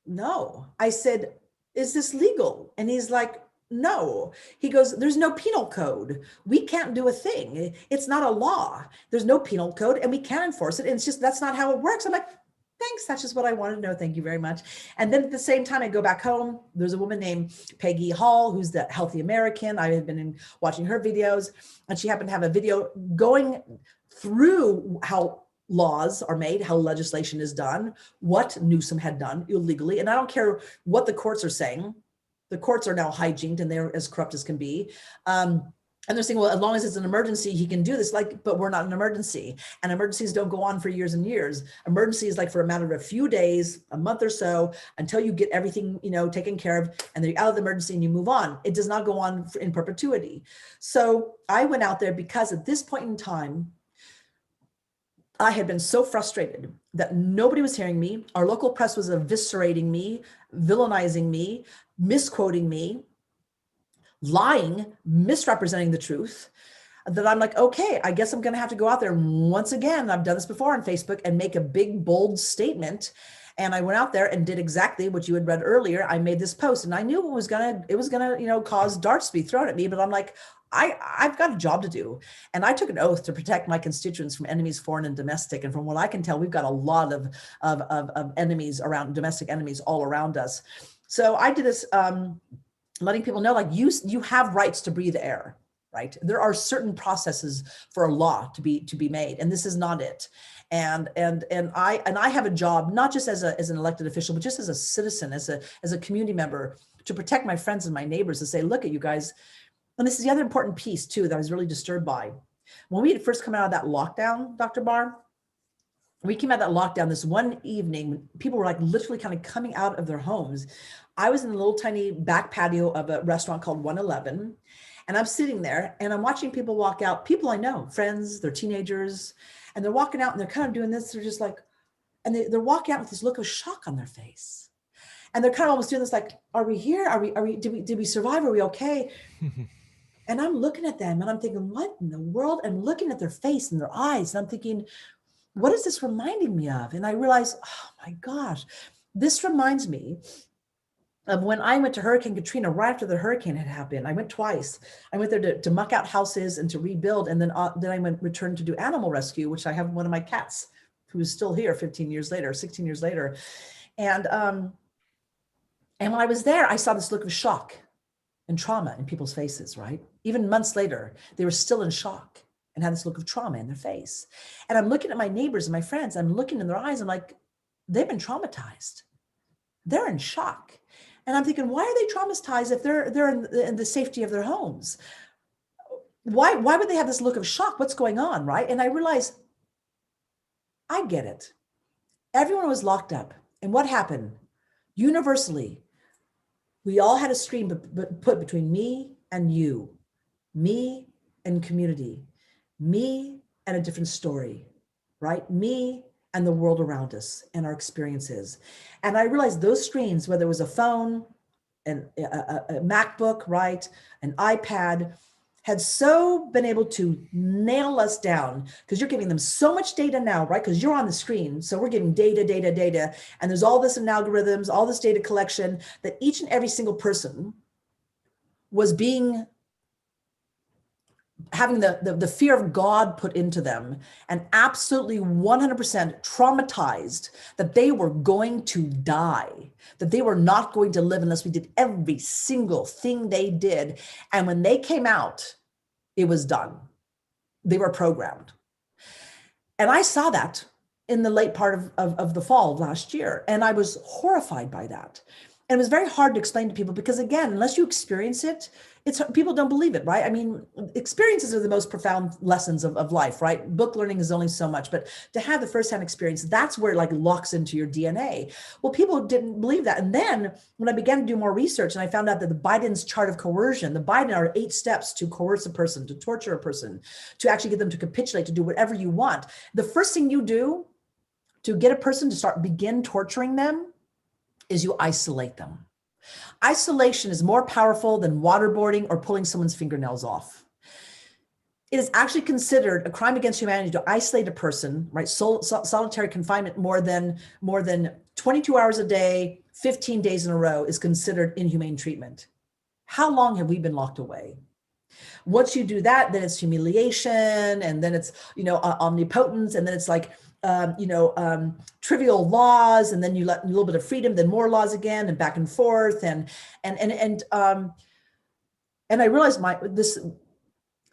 no. I said, is this legal? And he's like, no. He goes, there's no penal code. We can't do a thing. It's not a law. There's no penal code, and we can't enforce it. And it's just, that's not how it works. I'm like, thanks, that's just what I wanted to know. Thank you very much. And then at the same time, I go back home. There's a woman named Peggy Hall, who's the Healthy American. I had been watching her videos, and she happened to have a video going through how laws are made, how legislation is done, what Newsom had done illegally. And I don't care what the courts are saying. The courts are now hijacked, and they're as corrupt as can be. And they're saying, well, as long as it's an emergency, he can do this. Like, but we're not an emergency. And emergencies don't go on for years and years. Emergency is like for a matter of a few days, a month or so, until you get everything, taken care of, and then you're out of the emergency and you move on. It does not go on in perpetuity. So I went out there because at this point in time, I had been so frustrated that nobody was hearing me. Our local press was eviscerating me, villainizing me, misquoting me, lying, misrepresenting the truth, that I'm like, okay, I guess I'm going to have to go out there once again. I've done this before on Facebook and make a big, bold statement. And I went out there and did exactly what you had read earlier. I made this post and I knew it was gonna, cause darts to be thrown at me, but I'm like, I've got a job to do. And I took an oath to protect my constituents from enemies, foreign and domestic. And from what I can tell, we've got a lot of enemies around, domestic enemies all around us. So I did this, letting people know, like, you have rights to breathe air, right? There are certain processes for a law to be made, and this is not it. And I have a job, not just as an elected official, but just as a citizen, as a community member, to protect my friends and my neighbors, to say, look at you guys. And this is the other important piece too that I was really disturbed by. When we had first come out of that lockdown, Dr. Barr, we came out of that lockdown this one evening, people were like literally kind of coming out of their homes. I was in a little tiny back patio of a restaurant called 111. And I'm sitting there and I'm watching people walk out, people I know, friends, they're teenagers, and they're walking out and they're kind of doing this. They're just like, and they're walking out with this look of shock on their face. And they're kind of almost doing this like, are we here? Did we survive? Are we okay? And I'm looking at them and I'm thinking, what in the world? I'm looking at their face and their eyes. And I'm thinking, what is this reminding me of? And I realized, oh my gosh, this reminds me of when I went to Hurricane Katrina right after the hurricane had happened. I went twice. I went there to muck out houses and to rebuild. And then I returned to do animal rescue, which I have one of my cats who is still here 16 years later. And when I was there, I saw this look of shock and trauma in people's faces, right? Even months later, they were still in shock and had this look of trauma in their face. And I'm looking at my neighbors and my friends, I'm looking in their eyes, I'm like, they've been traumatized. They're in shock. And I'm thinking, why are they traumatized if they're in the safety of their homes? Why would they have this look of shock? What's going on, right? And I realized, I get it. Everyone was locked up. And what happened? Universally, we all had a screen put between me and you, me and community, me and a different story, right? Me and the world around us and our experiences. And I realized those screens, whether it was a phone, a MacBook, right, an iPad, had so been able to nail us down, because you're giving them so much data now, right? Because you're on the screen. So we're giving data. And there's all this in algorithms, all this data collection, that each and every single person was having the fear of God put into them, and absolutely 100% traumatized that they were going to die, that they were not going to live unless we did every single thing they did. And when they came out, it was done. They were programmed. And I saw that in the late part of the fall of last year. And I was horrified by that. And it was very hard to explain to people because, again, unless you experience it, people don't believe it, right? I mean, experiences are the most profound lessons of life, right? Book learning is only so much, but to have the firsthand experience, that's where it like locks into your DNA. Well, people didn't believe that. And then when I began to do more research and I found out that the Biden's chart of coercion, the Biden are 8 steps to coerce a person, to torture a person, to actually get them to capitulate, to do whatever you want. The first thing you do to get a person to begin torturing them is you isolate them. Isolation is more powerful than waterboarding or pulling someone's fingernails off. It is actually considered a crime against humanity to isolate a person, right? Solitary confinement more than 22 hours a day, 15 days in a row is considered inhumane treatment. How long have we been locked away? Once you do that, then it's humiliation, and then it's, omnipotence, and then it's like, trivial laws, and then you let a little bit of freedom, then more laws again, and back and forth, and I realized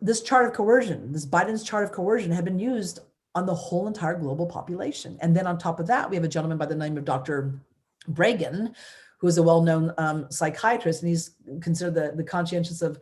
this chart of coercion, this Biden's chart of coercion, had been used on the whole entire global population. And then on top of that, we have a gentleman by the name of Dr. Bregan, who is a well-known psychiatrist, and he's considered the conscientious of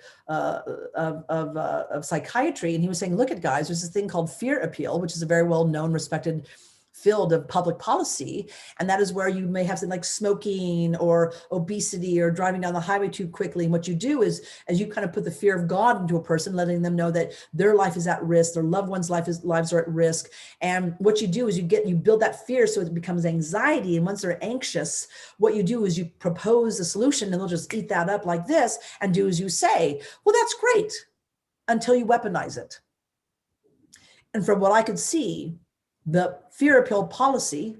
psychiatry. And he was saying, look at guys, there's this thing called fear appeal, which is a very well-known, respected field of public policy. And that is where you may have something like smoking or obesity or driving down the highway too quickly. And what you do is, as you kind of put the fear of God into a person, letting them know that their life is at risk, their loved ones' lives are at risk. And what you do is you build that fear so it becomes anxiety. And once they're anxious, what you do is you propose a solution and they'll just eat that up like this and do as you say. Well, that's great until you weaponize it. And from what I could see, the fear appeal policy,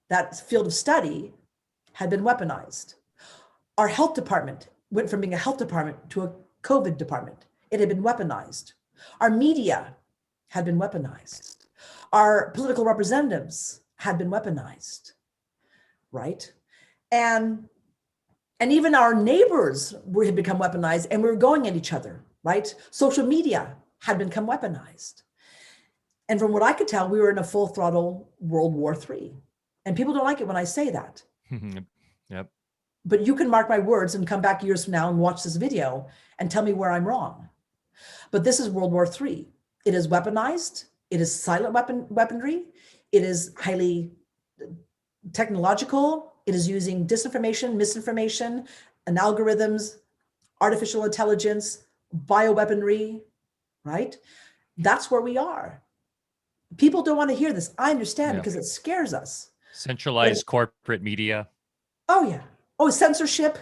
that field of study, had been weaponized. Our health department went from being a health department to a COVID department. It had been weaponized. Our media had been weaponized. Our political representatives had been weaponized, right? And even our neighbors had become weaponized, and we were going at each other, right? Social media had become weaponized. And from what I could tell, we were in a full throttle World War III. And people don't like it when I say that. Yep. But you can mark my words and come back years from now and watch this video and tell me where I'm wrong. But this is World War III. It is weaponized. It is silent weaponry. It is highly technological. It is using disinformation, misinformation, and algorithms, artificial intelligence, bioweaponry, right? That's where we are. People don't want to hear this. I understand because it scares us. Centralized corporate media. Oh, yeah. Oh, censorship,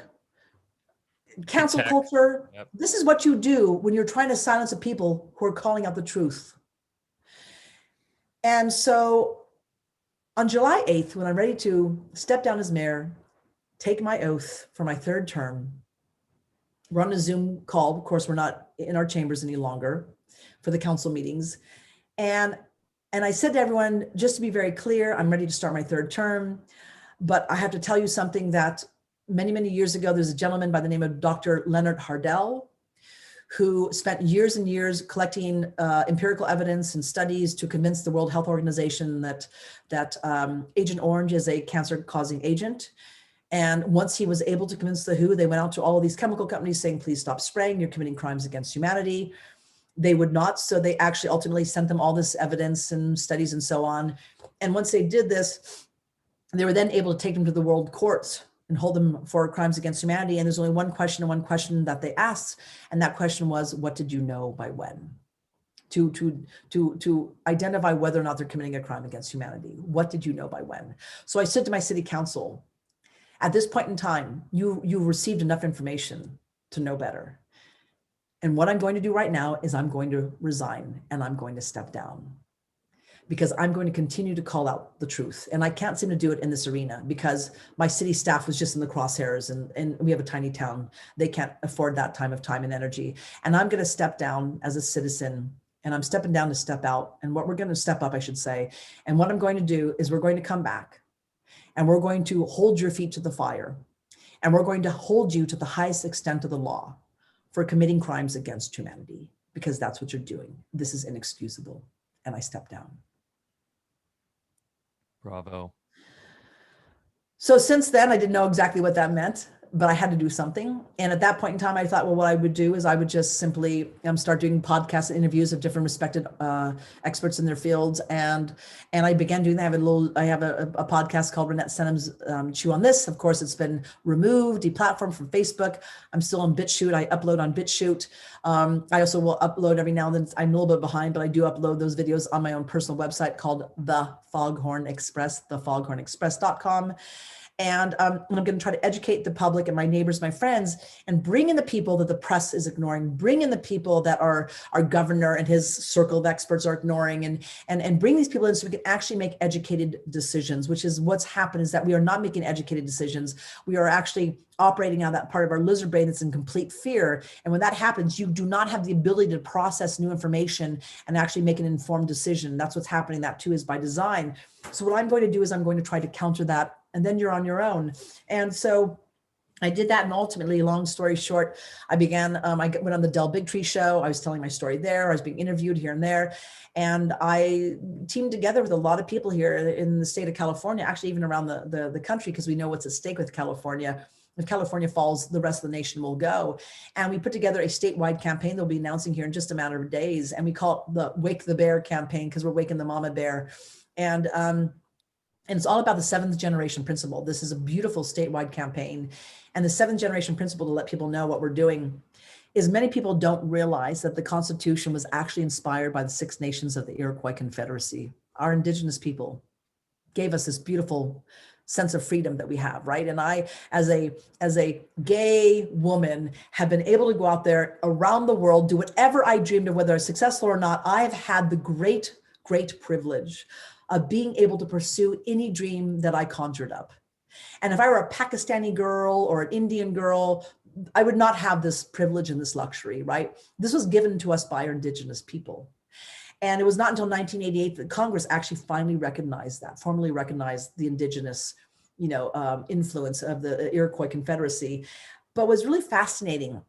cancel culture. Yep. This is what you do when you're trying to silence the people who are calling out the truth. And so on July 8th, when I'm ready to step down as mayor, take my oath for my third term, we're on a Zoom call. Of course, we're not in our chambers any longer for the council meetings. And I said to everyone, just to be very clear, I'm ready to start my third term, but I have to tell you something that many, many years ago, there's a gentleman by the name of Dr. Leonard Hardell, who spent years and years collecting empirical evidence and studies to convince the World Health Organization that Agent Orange is a cancer-causing agent. And once he was able to convince the WHO, they went out to all of these chemical companies saying, please stop spraying, you're committing crimes against humanity. They would not. So they actually ultimately sent them all this evidence and studies and so on. And once they did this, they were then able to take them to the world courts and hold them for crimes against humanity. And there's only one question that they asked. And that question was, what did you know by when? To identify whether or not they're committing a crime against humanity. What did you know by when? So I said to my city council, at this point in time, you've received enough information to know better. And what I'm going to do right now is I'm going to resign and I'm going to step down because I'm going to continue to call out the truth. And I can't seem to do it in this arena because my city staff was just in the crosshairs and we have a tiny town. They can't afford that time and energy. And I'm going to step down as a citizen and I'm stepping down to step out. And what we're going to step up, I should say. And what I'm going to do is we're going to come back and we're going to hold your feet to the fire and we're going to hold you to the highest extent of the law for committing crimes against humanity, because that's what you're doing. This is inexcusable. And I step down. Bravo. So since then, I didn't know exactly what that meant, but I had to do something. And at that point in time, I thought, well, what I would do is I would just simply start doing podcast interviews of different respected experts in their fields. And I began doing that. I have a podcast called Reinette Senum's Chew on This. Of course, it's been removed, deplatformed from Facebook. I'm still on BitChute. I upload on BitChute. I also will upload every now and then. I'm a little bit behind, but I do upload those videos on my own personal website called The Foghorn Express, thefoghornexpress.com. And I'm going to try to educate the public and my neighbors, my friends, and bring in the people that the press is ignoring, bring in the people that our governor and his circle of experts are ignoring, and bring these people in so we can actually make educated decisions, which is what's happened is that we are not making educated decisions. We are actually operating on that part of our lizard brain that's in complete fear. And when that happens, you do not have the ability to process new information and actually make an informed decision. That's what's happening. That too is by design. So what I'm going to do is I'm going to try to counter that. And then you're on your own. And so I did that. And ultimately, long story short, I went on the Del Bigtree show. I was telling my story there. I was being interviewed here and there. And I teamed together with a lot of people here in the state of California, actually even around the country, because we know what's at stake with California. If California falls, the rest of the nation will go. And we put together a statewide campaign that we'll be announcing here in just a matter of days. And we call it the Wake the Bear campaign because we're waking the mama bear. And And it's all about the seventh generation principle. This is a beautiful statewide campaign. And the seventh generation principle, to let people know what we're doing, is many people don't realize that the Constitution was actually inspired by the Six Nations of the Iroquois Confederacy. Our Indigenous people gave us this beautiful sense of freedom that we have, right? And I, as a gay woman, have been able to go out there around the world, do whatever I dreamed of, whether I'm successful or not. I have had the great privilege of being able to pursue any dream that I conjured up. And if I were a Pakistani girl or an Indian girl, I would not have this privilege and this luxury, right? This was given to us by our Indigenous people. And it was not until 1988 that Congress actually finally recognized that, formally recognized the Indigenous, influence of the Iroquois Confederacy. But what's really fascinating,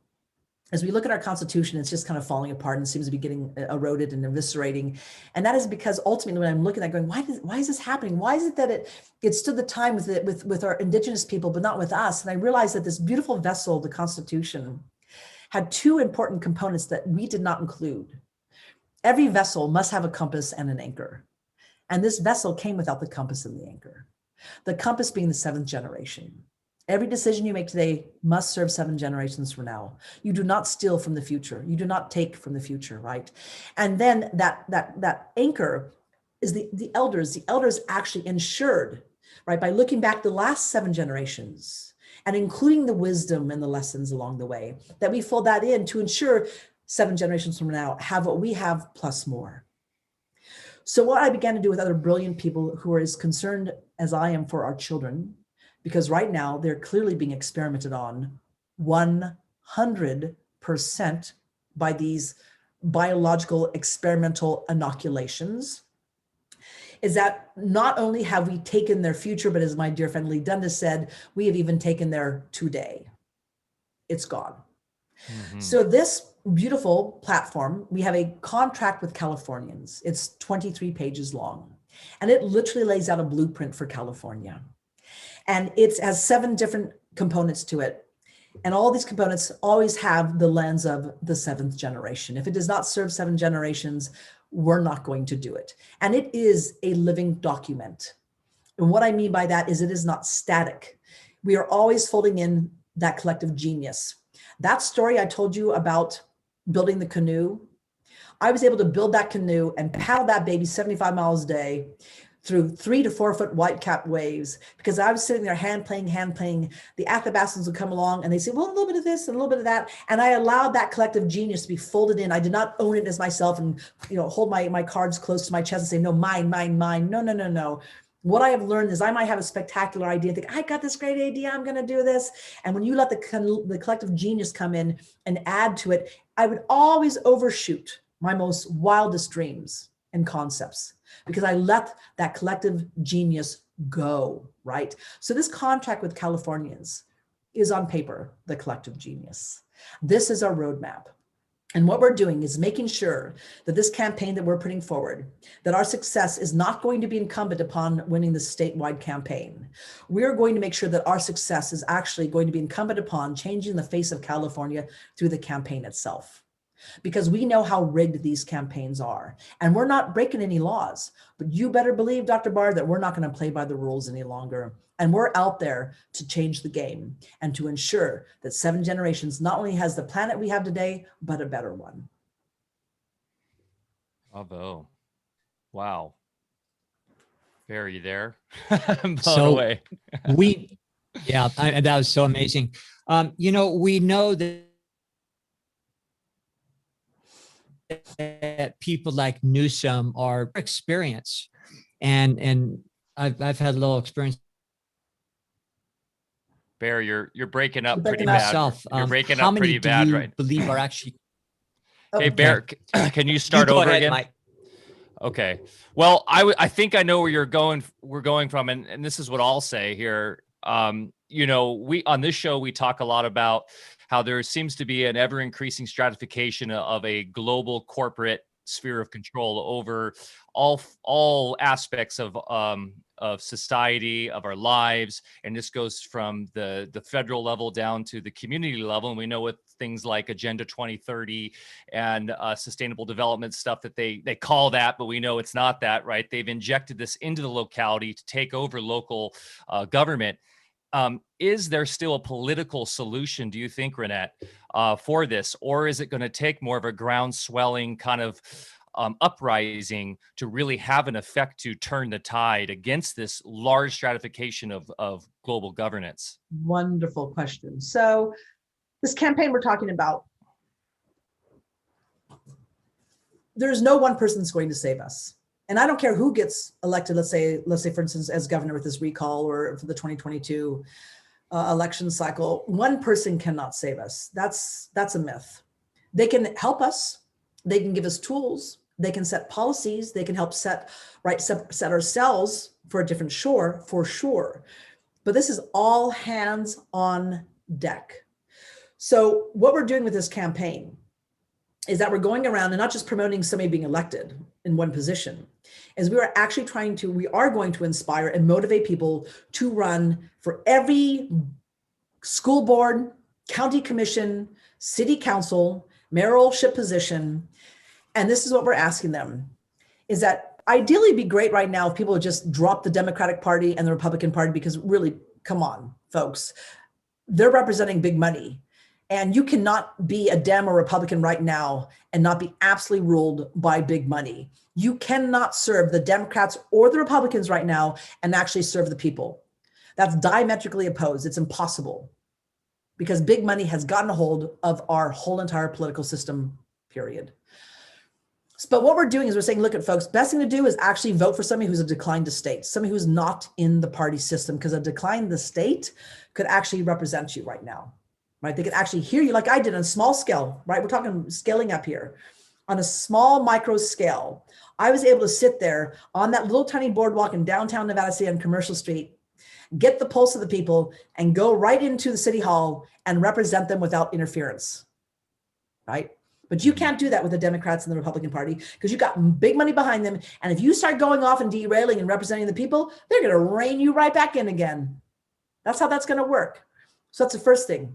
as we look at our Constitution, it's just kind of falling apart and seems to be getting eroded and eviscerating. And that is because ultimately, when I'm looking at that, going, why is this happening? Why is it that it stood the time with our Indigenous people, but not with us? And I realized that this beautiful vessel, the Constitution, had two important components that we did not include. Every vessel must have a compass and an anchor. And this vessel came without the compass and the anchor. The compass being the seventh generation. Every decision you make today must serve 7 generations from now. You do not steal from the future. You do not take from the future, right? And then that anchor is the elders. The elders actually ensured, right, by looking back the last 7 generations and including the wisdom and the lessons along the way, that we fold that in to ensure 7 generations from now have what we have plus more. So what I began to do with other brilliant people who are as concerned as I am for our children, because right now they're clearly being experimented on 100% by these biological experimental inoculations, is that not only have we taken their future, but as my dear friend Lee Dundas said, we have even taken their today. It's gone. Mm-hmm. So this beautiful platform, we have a contract with Californians. It's 23 pages long, and it literally lays out a blueprint for California. And it has 7 different components to it. And all these components always have the lens of the 7th generation. If it does not serve 7 generations, we're not going to do it. And it is a living document. And what I mean by that is it is not static. We are always folding in that collective genius. That story I told you about building the canoe, I was able to build that canoe and paddle that baby 75 miles a day through 3 to 4 foot white-capped waves, because I was sitting there hand playing. The Athabascans would come along and they say, well, a little bit of this and a little bit of that. And I allowed that collective genius to be folded in. I did not own it as myself and hold my cards close to my chest and say, no, mine. No. What I have learned is I might have a spectacular idea, think, I got this great idea, I'm going to do this. And when you let the collective genius come in and add to it, I would always overshoot my most wildest dreams and concepts, because I let that collective genius go, right? So this contract with Californians is on paper, the collective genius. This is our roadmap. And what we're doing is making sure that this campaign that we're putting forward, that our success is not going to be incumbent upon winning the statewide campaign. We're going to make sure that our success is actually going to be incumbent upon changing the face of California through the campaign itself. Because we know how rigged these campaigns are. And we're not breaking any laws. But you better believe, Dr. Barr, that we're not going to play by the rules any longer. And we're out there to change the game and to ensure that 7 generations not only has the planet we have today, but a better one. Bravo. Wow. Bear, are you there? I'm blown away. That was so amazing. We know that people like Newsom are experienced, and I've had a little experience. Bear, you're breaking up pretty bad. Myself, you're breaking up pretty bad, right? Believe are actually. Okay, Bear, can you start over again? Mike. Okay. Well, I think I know where we're going from, and this is what I'll say here. We on this show we talk a lot about how there seems to be an ever increasing stratification of a global corporate sphere of control over all aspects of of society, of our lives. And this goes from the federal level down to the community level. And we know with things like Agenda 2030 and sustainable development stuff that they call that, but we know it's not that, right? They've injected this into the locality to take over local government. Is there still a political solution, do you think, Reinette, for this? Or is it going to take more of a ground swelling kind of uprising to really have an effect to turn the tide against this large stratification of global governance? Wonderful question. So this campaign we're talking about, there's no one person that's going to save us. And I don't care who gets elected, let's say, for instance, as governor with this recall or for the 2022 election cycle, one person cannot save us. That's a myth. They can help us. They can give us tools. They can set policies. They can help set ourselves for a different shore, for sure. But this is all hands on deck. So what we're doing with this campaign is that we're going around and not just promoting somebody being elected in one position, is we are going to inspire and motivate people to run for every school board, county commission, city council, mayoralship position. And this is what we're asking them, is that ideally it'd be great right now if people would just drop the Democratic Party and the Republican Party, because really, come on, folks, they're representing big money. And you cannot be a Dem or Republican right now and not be absolutely ruled by big money. You cannot serve the Democrats or the Republicans right now and actually serve the people. That's diametrically opposed. It's impossible, because big money has gotten a hold of our whole entire political system, period. But what we're doing is we're saying, look at folks, best thing to do is actually vote for somebody who's a declined estate, somebody who's not in the party system, because a declined estate could actually represent you right now. Right? They could actually hear you like I did on a small scale, right? We're talking scaling up here. On a small micro scale, I was able to sit there on that little tiny boardwalk in downtown Nevada City on Commercial Street, get the pulse of the people, and go right into the city hall and represent them without interference, right? But you can't do that with the Democrats and the Republican Party, because you got big money behind them. And if you start going off and derailing and representing the people, they're going to rein you right back in again. That's how that's going to work. So that's the first thing.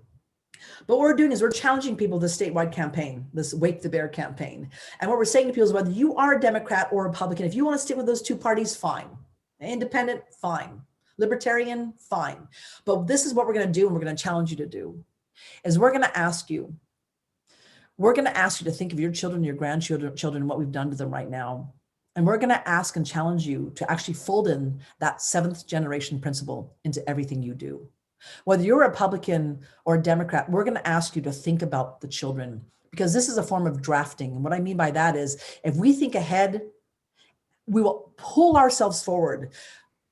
But what we're doing is we're challenging people this statewide campaign, this Wake the Bear campaign. And what we're saying to people is, whether you are a Democrat or Republican, if you want to stick with those two parties, fine. Independent, fine. Libertarian, fine. But this is what we're going to do, and we're going to challenge you to do, is we're going to ask you to think of your children, your grandchildren, and what we've done to them right now. And we're going to ask and challenge you to actually fold in that seventh generation principle into everything you do. Whether you're a Republican or a Democrat, we're going to ask you to think about the children, because this is a form of drafting. And what I mean by that is, if we think ahead, we will pull ourselves forward.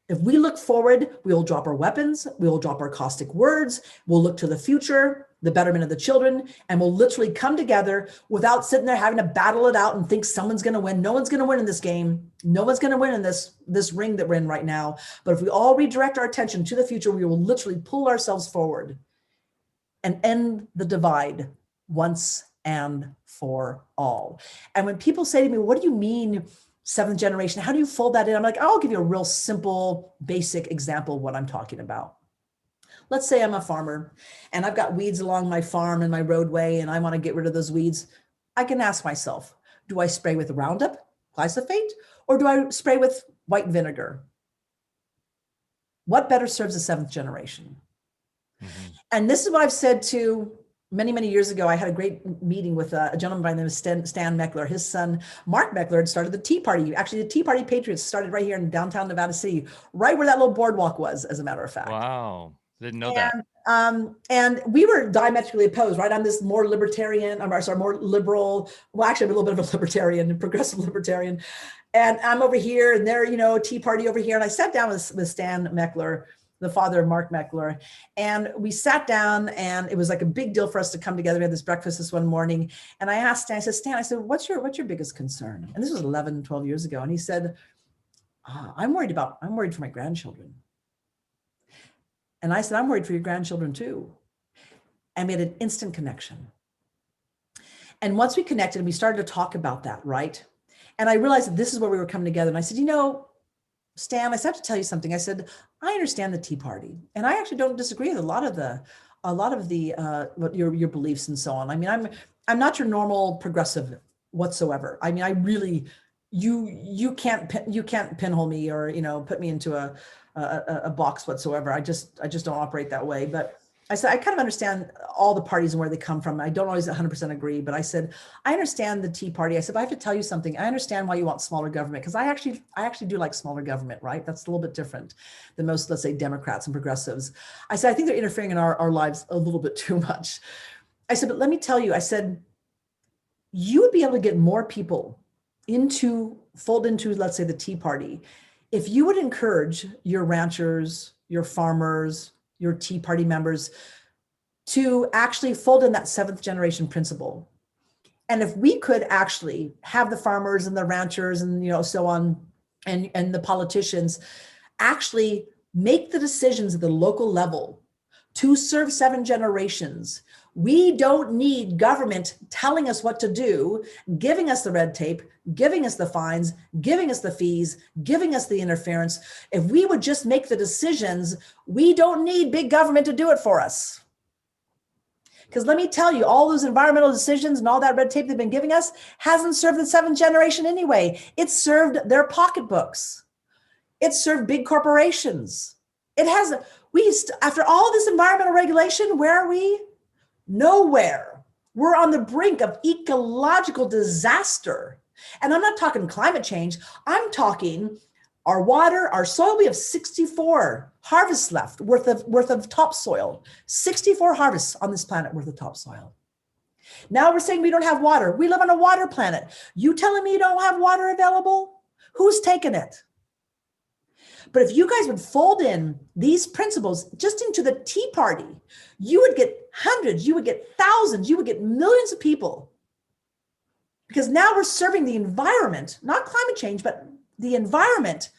If we look forward, we will drop our weapons, we will drop our caustic words, we'll look to the future, the betterment of the children, and we'll literally come together without sitting there having to battle it out and think someone's going to win. No one's going to win in this game. No one's going to win in this ring that we're in right now. But if we all redirect our attention to the future, we will literally pull ourselves forward and end the divide once and for all. And when people say to me, what do you mean seventh generation? How do you fold that in? I'm like, I'll give you a real simple, basic example of what I'm talking about. Let's say I'm a farmer and I've got weeds along my farm and my roadway, and I want to get rid of those weeds. I can ask myself, do I spray with Roundup, glyphosate, or do I spray with white vinegar? What better serves the seventh generation? Mm-hmm. And this is what I've said to many, many years ago. I had a great meeting with a gentleman by the name of Stan Meckler. His son, Mark Meckler, had started the Tea Party. Actually, the Tea Party Patriots started right here in downtown Nevada City, right where that little boardwalk was, as a matter of fact. Wow. Didn't know that. And we were diametrically opposed, right? I'm this more libertarian, more liberal. Well, actually, I'm a little bit of a libertarian, a progressive libertarian. And I'm over here, and they're, Tea Party over here. And I sat down with Stan Meckler, the father of Mark Meckler. And we sat down, and it was like a big deal for us to come together. We had this breakfast this one morning. And I asked Stan, I said, what's your biggest concern? And this was 11, 12 years ago. And he said, I'm worried for my grandchildren. And I said, I'm worried for your grandchildren too. And we had an instant connection. And once we connected, we started to talk about that, right? And I realized that this is where we were coming together. And I said, Stan, I said, I have to tell you something. I said, I understand the Tea Party, and I actually don't disagree with a lot of the what your beliefs and so on. I mean, I'm not your normal progressive whatsoever. I mean, I really, you can't pinhole me or, you know, put me into a box whatsoever. I just don't operate that way. But I said, I kind of understand all the parties and where they come from. I don't always 100% agree, but I said, I understand the Tea Party. I said, but I have to tell you something. I understand why you want smaller government, because I actually do like smaller government, right? That's a little bit different than most, let's say, Democrats and progressives. I said, I think they're interfering in our lives a little bit too much. I said, but let me tell you, I said, you would be able to get more people fold into, let's say, the Tea Party, if you would encourage your ranchers, your farmers, your Tea Party members to actually fold in that seventh generation principle. And if we could actually have the farmers and the ranchers and, you know, so on, and the politicians actually make the decisions at the local level to serve 7 generations, we don't need government telling us what to do, giving us the red tape, giving us the fines, giving us the fees, giving us the interference. If we would just make the decisions, we don't need big government to do it for us. Because let me tell you, all those environmental decisions and all that red tape they've been giving us hasn't served the 7th generation anyway. It served their pocketbooks. It served big corporations. It has, after all this environmental regulation, where are we? Nowhere. We're on the brink of ecological disaster. And I'm not talking climate change. I'm talking our water, our soil. We have 64 harvests left worth of topsoil. 64 harvests on this planet worth of topsoil. Now we're saying we don't have water. We live on a water planet. You telling me you don't have water available? Who's taking it? But if you guys would fold in these principles just into the Tea Party, you would get hundreds, you would get thousands, you would get millions of people. Because now we're serving the environment, not climate change, but the environment,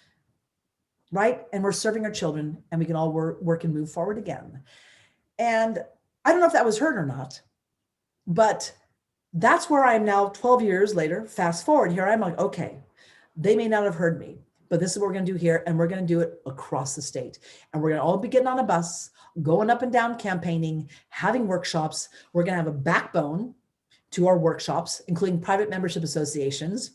right? And we're serving our children, and we can all work and move forward again. And I don't know if that was heard or not, but that's where I am now 12 years later. Fast forward, here I'm like, okay, they may not have heard me, but this is what we're going to do here. And we're going to do it across the state. And we're going to all be getting on a bus, going up and down campaigning, having workshops. We're going to have a backbone to our workshops, including private membership associations,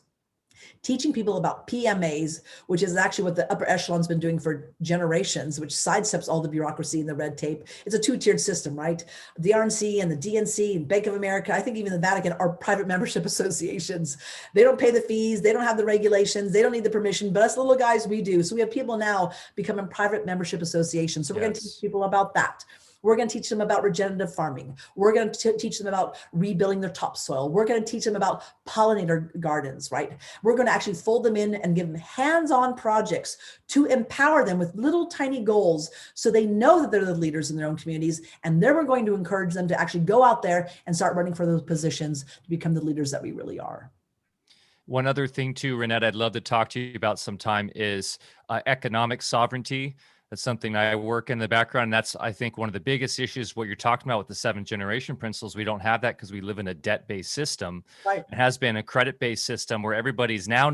teaching people about PMAs, which is actually what the upper echelon's been doing for generations, which sidesteps all the bureaucracy and the red tape. It's a 2-tiered system, right? The RNC and the DNC and Bank of America, I think even the Vatican, are private membership associations. They don't pay the fees. They don't have the regulations. They don't need the permission, but us little guys, we do. So we have people now becoming private membership associations. So we're going to teach people about that. We're going to teach them about regenerative farming. We're going to teach them about rebuilding their topsoil. We're going to teach them about pollinator gardens, right? We're going to actually fold them in and give them hands-on projects to empower them with little tiny goals so they know that they're the leaders in their own communities. And then we're going to encourage them to actually go out there and start running for those positions to become the leaders that we really are. One other thing too, Reinette, I'd love to talk to you about sometime is economic sovereignty. That's something I work in the background. And that's, I think, one of the biggest issues, what you're talking about with the 7th generation principles. We don't have that because we live in a debt-based system. Right. It has been a credit-based system where everybody's now,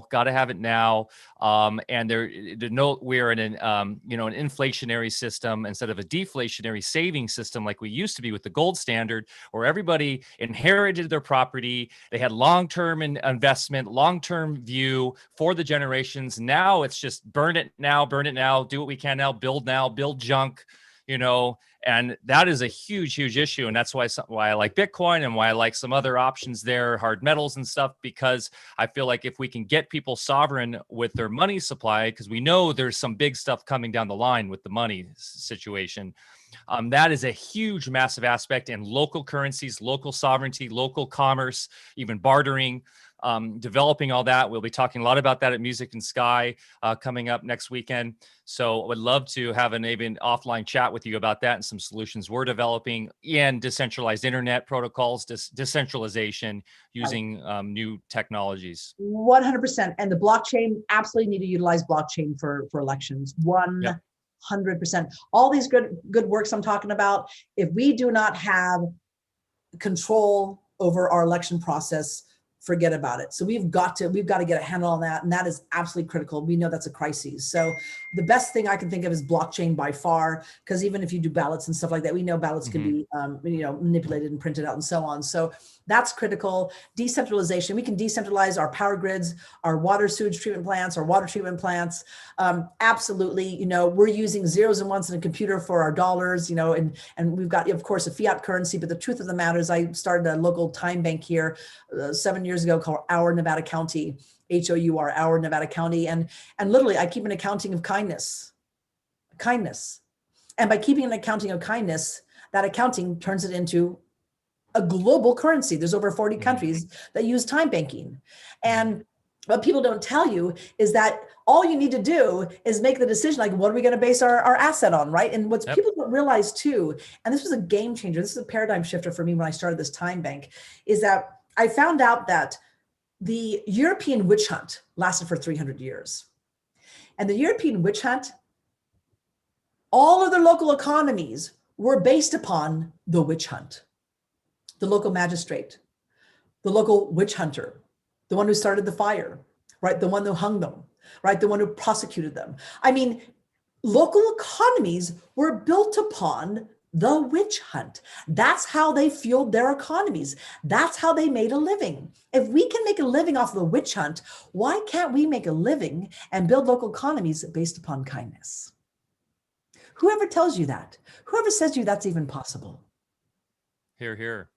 got to have it now. And we're in an inflationary system instead of a deflationary saving system like we used to be with the gold standard, where everybody inherited their property. They had long-term investment, long-term view for the generations. Now it's just burn it now, do what we can now, build junk, and that is a huge issue. And that's why I like Bitcoin and why I like some other options there, hard metals and stuff, because I feel like if we can get people sovereign with their money supply, because we know there's some big stuff coming down the line with the money situation. That is a huge, massive aspect in local currencies, local sovereignty, local commerce, even bartering. Developing all that. We'll be talking a lot about that at Music and Sky coming up next weekend. So I would love to have an even offline chat with you about that and some solutions we're developing in decentralized internet protocols, decentralization using new technologies. 100%. And the blockchain, absolutely need to utilize blockchain for elections. 100%. All these good works I'm talking about, if we do not have control over our election process forget about it. So we've got to get a handle on that. And that is absolutely critical. We know that's a crisis. So the best thing I can think of is blockchain by far, because even if you do ballots and stuff like that, we know ballots can be, manipulated and printed out and so on. So that's critical. Decentralization. We can decentralize our power grids, our water sewage treatment plants, our water treatment plants. Absolutely. We're using zeros and ones in a computer for our dollars, and we've got, of course, a fiat currency. But the truth of the matter is I started a local time bank here 7 years ago called Our Nevada County, HOUR, Our Nevada County. And literally I keep an accounting of kindness. And by keeping an accounting of kindness, that accounting turns it into a global currency. There's over 40 countries that use time banking. And what people don't tell you is that all you need to do is make the decision, like, what are we going to base our asset on, right? And what people don't realize too, and this was a game changer, this is a paradigm shifter for me when I started this time bank, is that I found out that the European witch hunt lasted for 300 years. And the European witch hunt, all of their local economies were based upon the witch hunt. The local magistrate, the local witch hunter, the one who started the fire, right? The one who hung them, right? The one who prosecuted them. I mean, local economies were built upon the witch hunt. That's how they fueled their economies. That's how they made a living. If we can make a living off of the witch hunt, why can't we make a living and build local economies based upon kindness? Whoever tells you that, whoever says to you that's even possible. Hear, hear.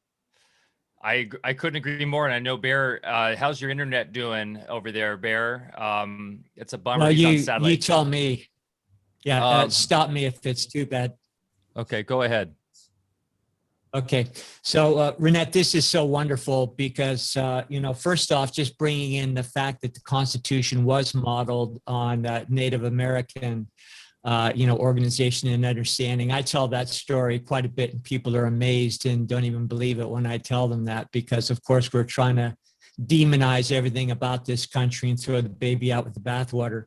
I couldn't agree more. And I know, Bear, how's your internet doing over there, Bear? It's a bummer. Well, He's on you satellite. tell me. Yeah, stop me if it's too bad. Okay, go ahead. Okay, so Reinette, this is so wonderful because, first off, just bringing in the fact that the Constitution was modeled on Native American organization and understanding. I tell that story quite a bit and people are amazed and don't even believe it when I tell them that, because of course we're trying to demonize everything about this country and throw the baby out with the bathwater.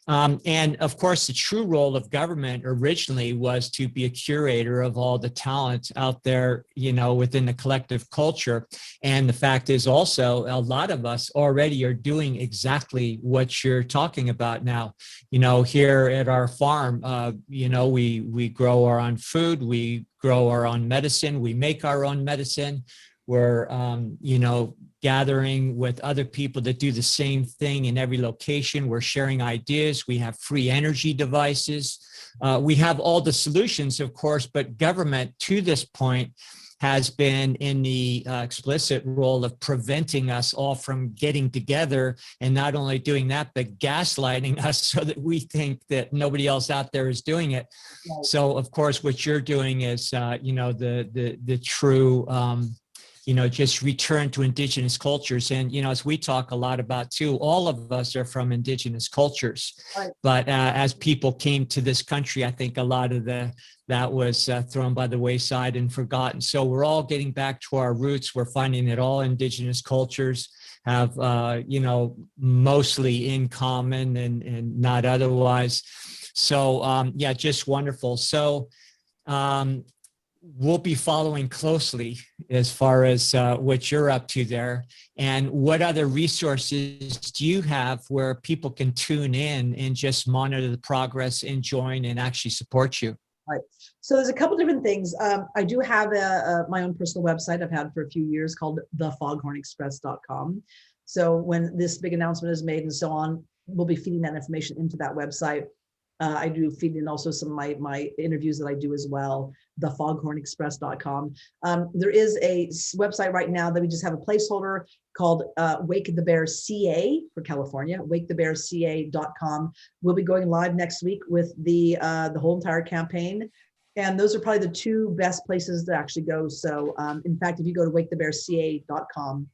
And of course, the true role of government originally was to be a curator of all the talent out there, within the collective culture. And the fact is also a lot of us already are doing exactly what you're talking about now. Here at our farm, we grow our own food, we grow our own medicine, we make our own medicine. We're, gathering with other people that do the same thing in every location. We're sharing ideas. We have free energy devices. We have all the solutions, of course, but government to this point has been in the explicit role of preventing us all from getting together, and not only doing that, but gaslighting us so that we think that nobody else out there is doing it. Right. So, of course, what you're doing is, the true just return to indigenous cultures. And, as we talk a lot about too, all of us are from indigenous cultures. Right. But as people came to this country, I think a lot of that was thrown by the wayside and forgotten. So we're all getting back to our roots. We're finding that all indigenous cultures have, mostly in common and not otherwise. So, just wonderful. So, we'll be following closely as far as what you're up to there. And what other resources do you have where people can tune in and just monitor the progress and join and actually support you? Right. So there's a couple different things. I do have my own personal website I've had for a few years called thefoghornexpress.com. So when this big announcement is made and so on, we'll be feeding that information into that website. I do feed in also some of my interviews that I do as well, thefoghornexpress.com. There is a website right now that we just have a placeholder called Wake the Bear CA for California, wakethebearca.com. We'll be going live next week with the whole entire campaign. And those are probably the two best places to actually go. So in fact, if you go to wakethebearca.com,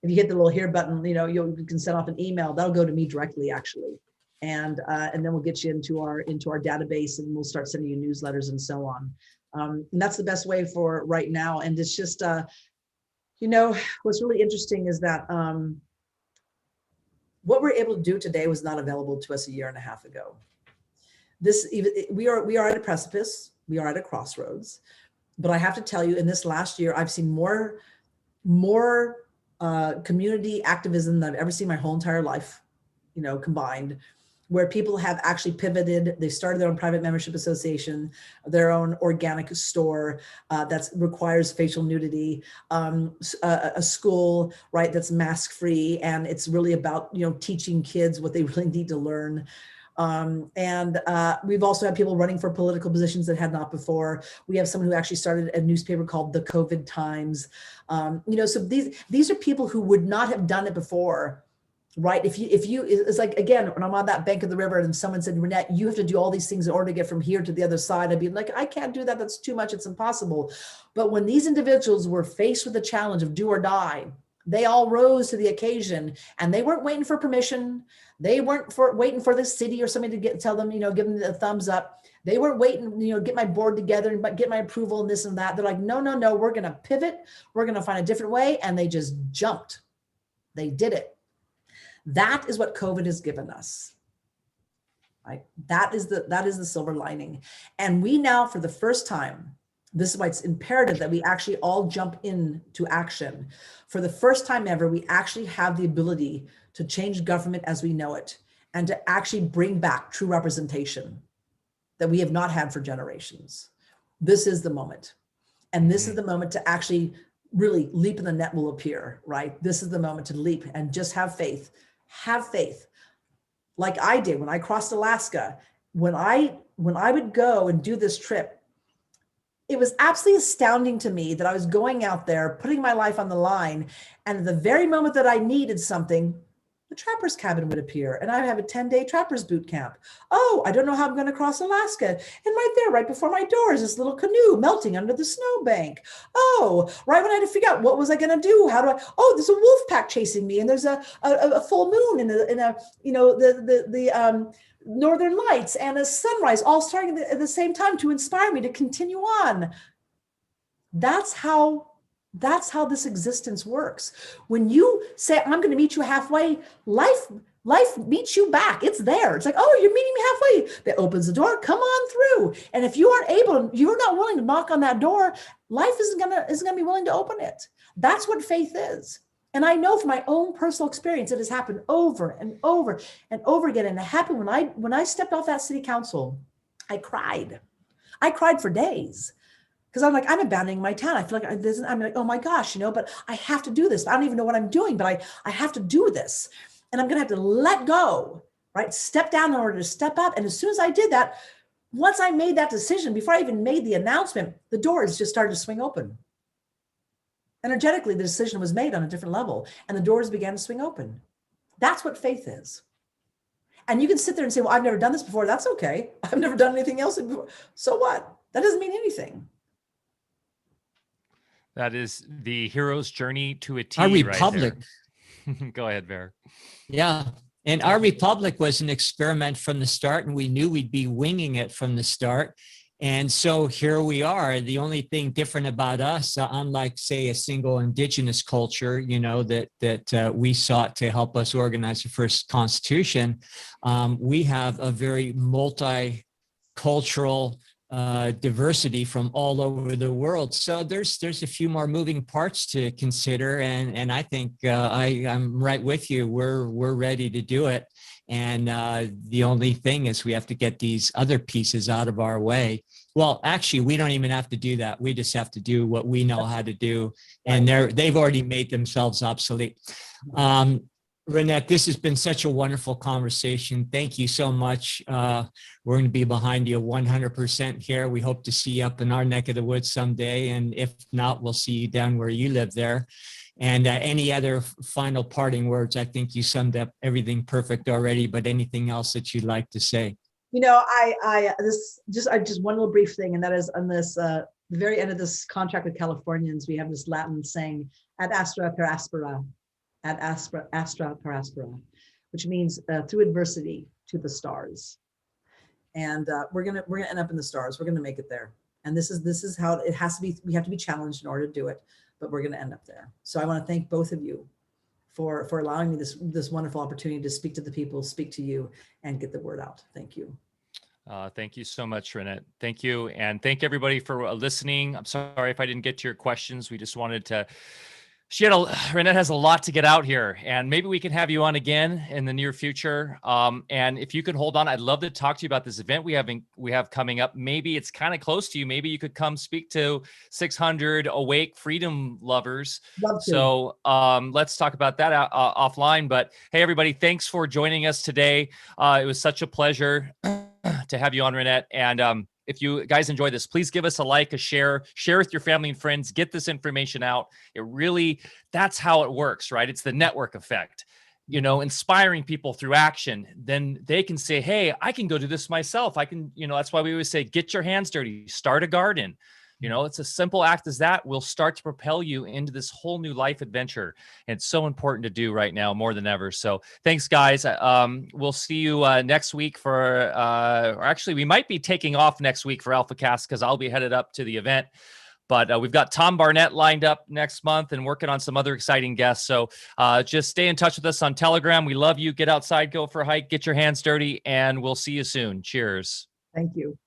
if you hit the little here button, you can send off an email. That'll go to me directly, actually. And then we'll get you into our database, and we'll start sending you newsletters and so on. And that's the best way for right now. And it's just, what's really interesting is that what we're able to do today was not available to us a year and a half ago. We are at a precipice. We are at a crossroads. But I have to tell you, in this last year, I've seen more community activism that I've ever seen my whole entire life, combined, where people have actually pivoted. They started their own private membership association, their own organic store that requires facial nudity, a school, right, that's mask free, and it's really about teaching kids what they really need to learn. We've also had people running for political positions that had not before. We have someone who actually started a newspaper called The COVID Times. So these are people who would not have done it before. Right. If you, it's like, again, when I'm on that bank of the river and someone said, Reinette, you have to do all these things in order to get from here to the other side, I'd be like, I can't do that. That's too much. It's impossible. But when these individuals were faced with the challenge of do or die, they all rose to the occasion, and they weren't waiting for permission. They weren't waiting for the city or somebody to tell them, give them the thumbs up. They weren't waiting, get my board together and get my approval and this and that. They're like, no, we're going to pivot. We're going to find a different way. And they just jumped. They did it. That is what COVID has given us, right? That is the silver lining. And we now, for the first time, this is why it's imperative that we actually all jump into action. For the first time ever, we actually have the ability to change government as we know it and to actually bring back true representation that we have not had for generations. This is the moment. And this is the moment to actually really leap and the net will appear, right? This is the moment to leap and just have faith. Have faith, like I did when I crossed Alaska. When I would go and do this trip, it was absolutely astounding to me that I was going out there, putting my life on the line, and at the very moment that I needed something, the trapper's cabin would appear, and I have a 10-day trapper's boot camp. Oh, I don't know how I'm going to cross Alaska. And right there, right before my door, is this little canoe melting under the snowbank. Oh, right when I had to figure out what was I going to do? Oh, there's a wolf pack chasing me, and there's a full moon in a the northern lights and a sunrise all starting at the same time to inspire me to continue on. That's how this existence works. When you say, I'm going to meet you halfway, life meets you back. It's there. It's like, oh, you're meeting me halfway. That opens the door. Come on through. And if you aren't able, you're not willing to knock on that door, life isn't going to be willing to open it. That's what faith is. And I know from my own personal experience, it has happened over and over and over again. And it happened when I stepped off that city council. I cried for days. Because I'm like, I'm abandoning my town. I feel like I'm like, oh my gosh, but I have to do this. I don't even know what I'm doing, but I have to do this. And I'm going to have to let go, right? Step down in order to step up. And as soon as I did that, once I made that decision, before I even made the announcement, the doors just started to swing open. Energetically, the decision was made on a different level, and the doors began to swing open. That's what faith is. And you can sit there and say, well, I've never done this before. That's okay. I've never done anything else before. So what? That doesn't mean anything. That is the hero's journey to a T. Our republic. Right there. Go ahead, Bear. Yeah. And our republic was an experiment from the start, and we knew we'd be winging it from the start. And so here we are. The only thing different about us, unlike, say, a single indigenous culture, that we sought to help us organize the first constitution, we have a very multicultural diversity from all over the world. So there's a few more moving parts to consider, and I think I'm right with you. We're ready to do it. And the only thing is we have to get these other pieces out of our way. Well, actually, we don't even have to do that. We just have to do what we know how to do. And they've already made themselves obsolete. Reinette, this has been such a wonderful conversation. Thank you so much. We're going to be behind you 100% here. We hope to see you up in our neck of the woods someday. And if not, we'll see you down where you live there. And any other final parting words? I think you summed up everything perfect already, but anything else that you'd like to say? Just one little brief thing, and that is on this, the very end of this contract with Californians, we have this Latin saying, ad astra per aspera, astra per aspera, which means through adversity to the stars. And we're gonna end up in the stars. We're gonna make it there. And this is how it has to be. We have to be challenged in order to do it, but we're gonna end up there. So I want to thank both of you for allowing me this wonderful opportunity to speak to the people, speak to you, and get the word out. Thank you. Thank you so much, Reinette. Thank you. And thank everybody for listening. I'm sorry if I didn't get to your questions. We just wanted to Reinette has a lot to get out here, and maybe we can have you on again in the near future. And if you can hold on, I'd love to talk to you about this event we have coming up. Maybe it's kind of close to you. Maybe you could come speak to 600 awake freedom lovers. Love to. So let's talk about that offline. But hey, everybody, thanks for joining us today. It was such a pleasure to have you on, Reinette. And if you guys enjoy this, please give us a like, a share with your family and friends, get this information out. That's how it works, right? It's the network effect, inspiring people through action. Then they can say, hey, I can go do this myself. I can, that's why we always say, get your hands dirty, start a garden. It's a simple act as that will start to propel you into this whole new life adventure. And it's so important to do right now more than ever. So thanks, guys. We'll see you next week or actually, we might be taking off next week for AlphaCast because I'll be headed up to the event. But we've got Tom Barnett lined up next month and working on some other exciting guests. So just stay in touch with us on Telegram. We love you. Get outside, go for a hike, get your hands dirty, and we'll see you soon. Cheers. Thank you.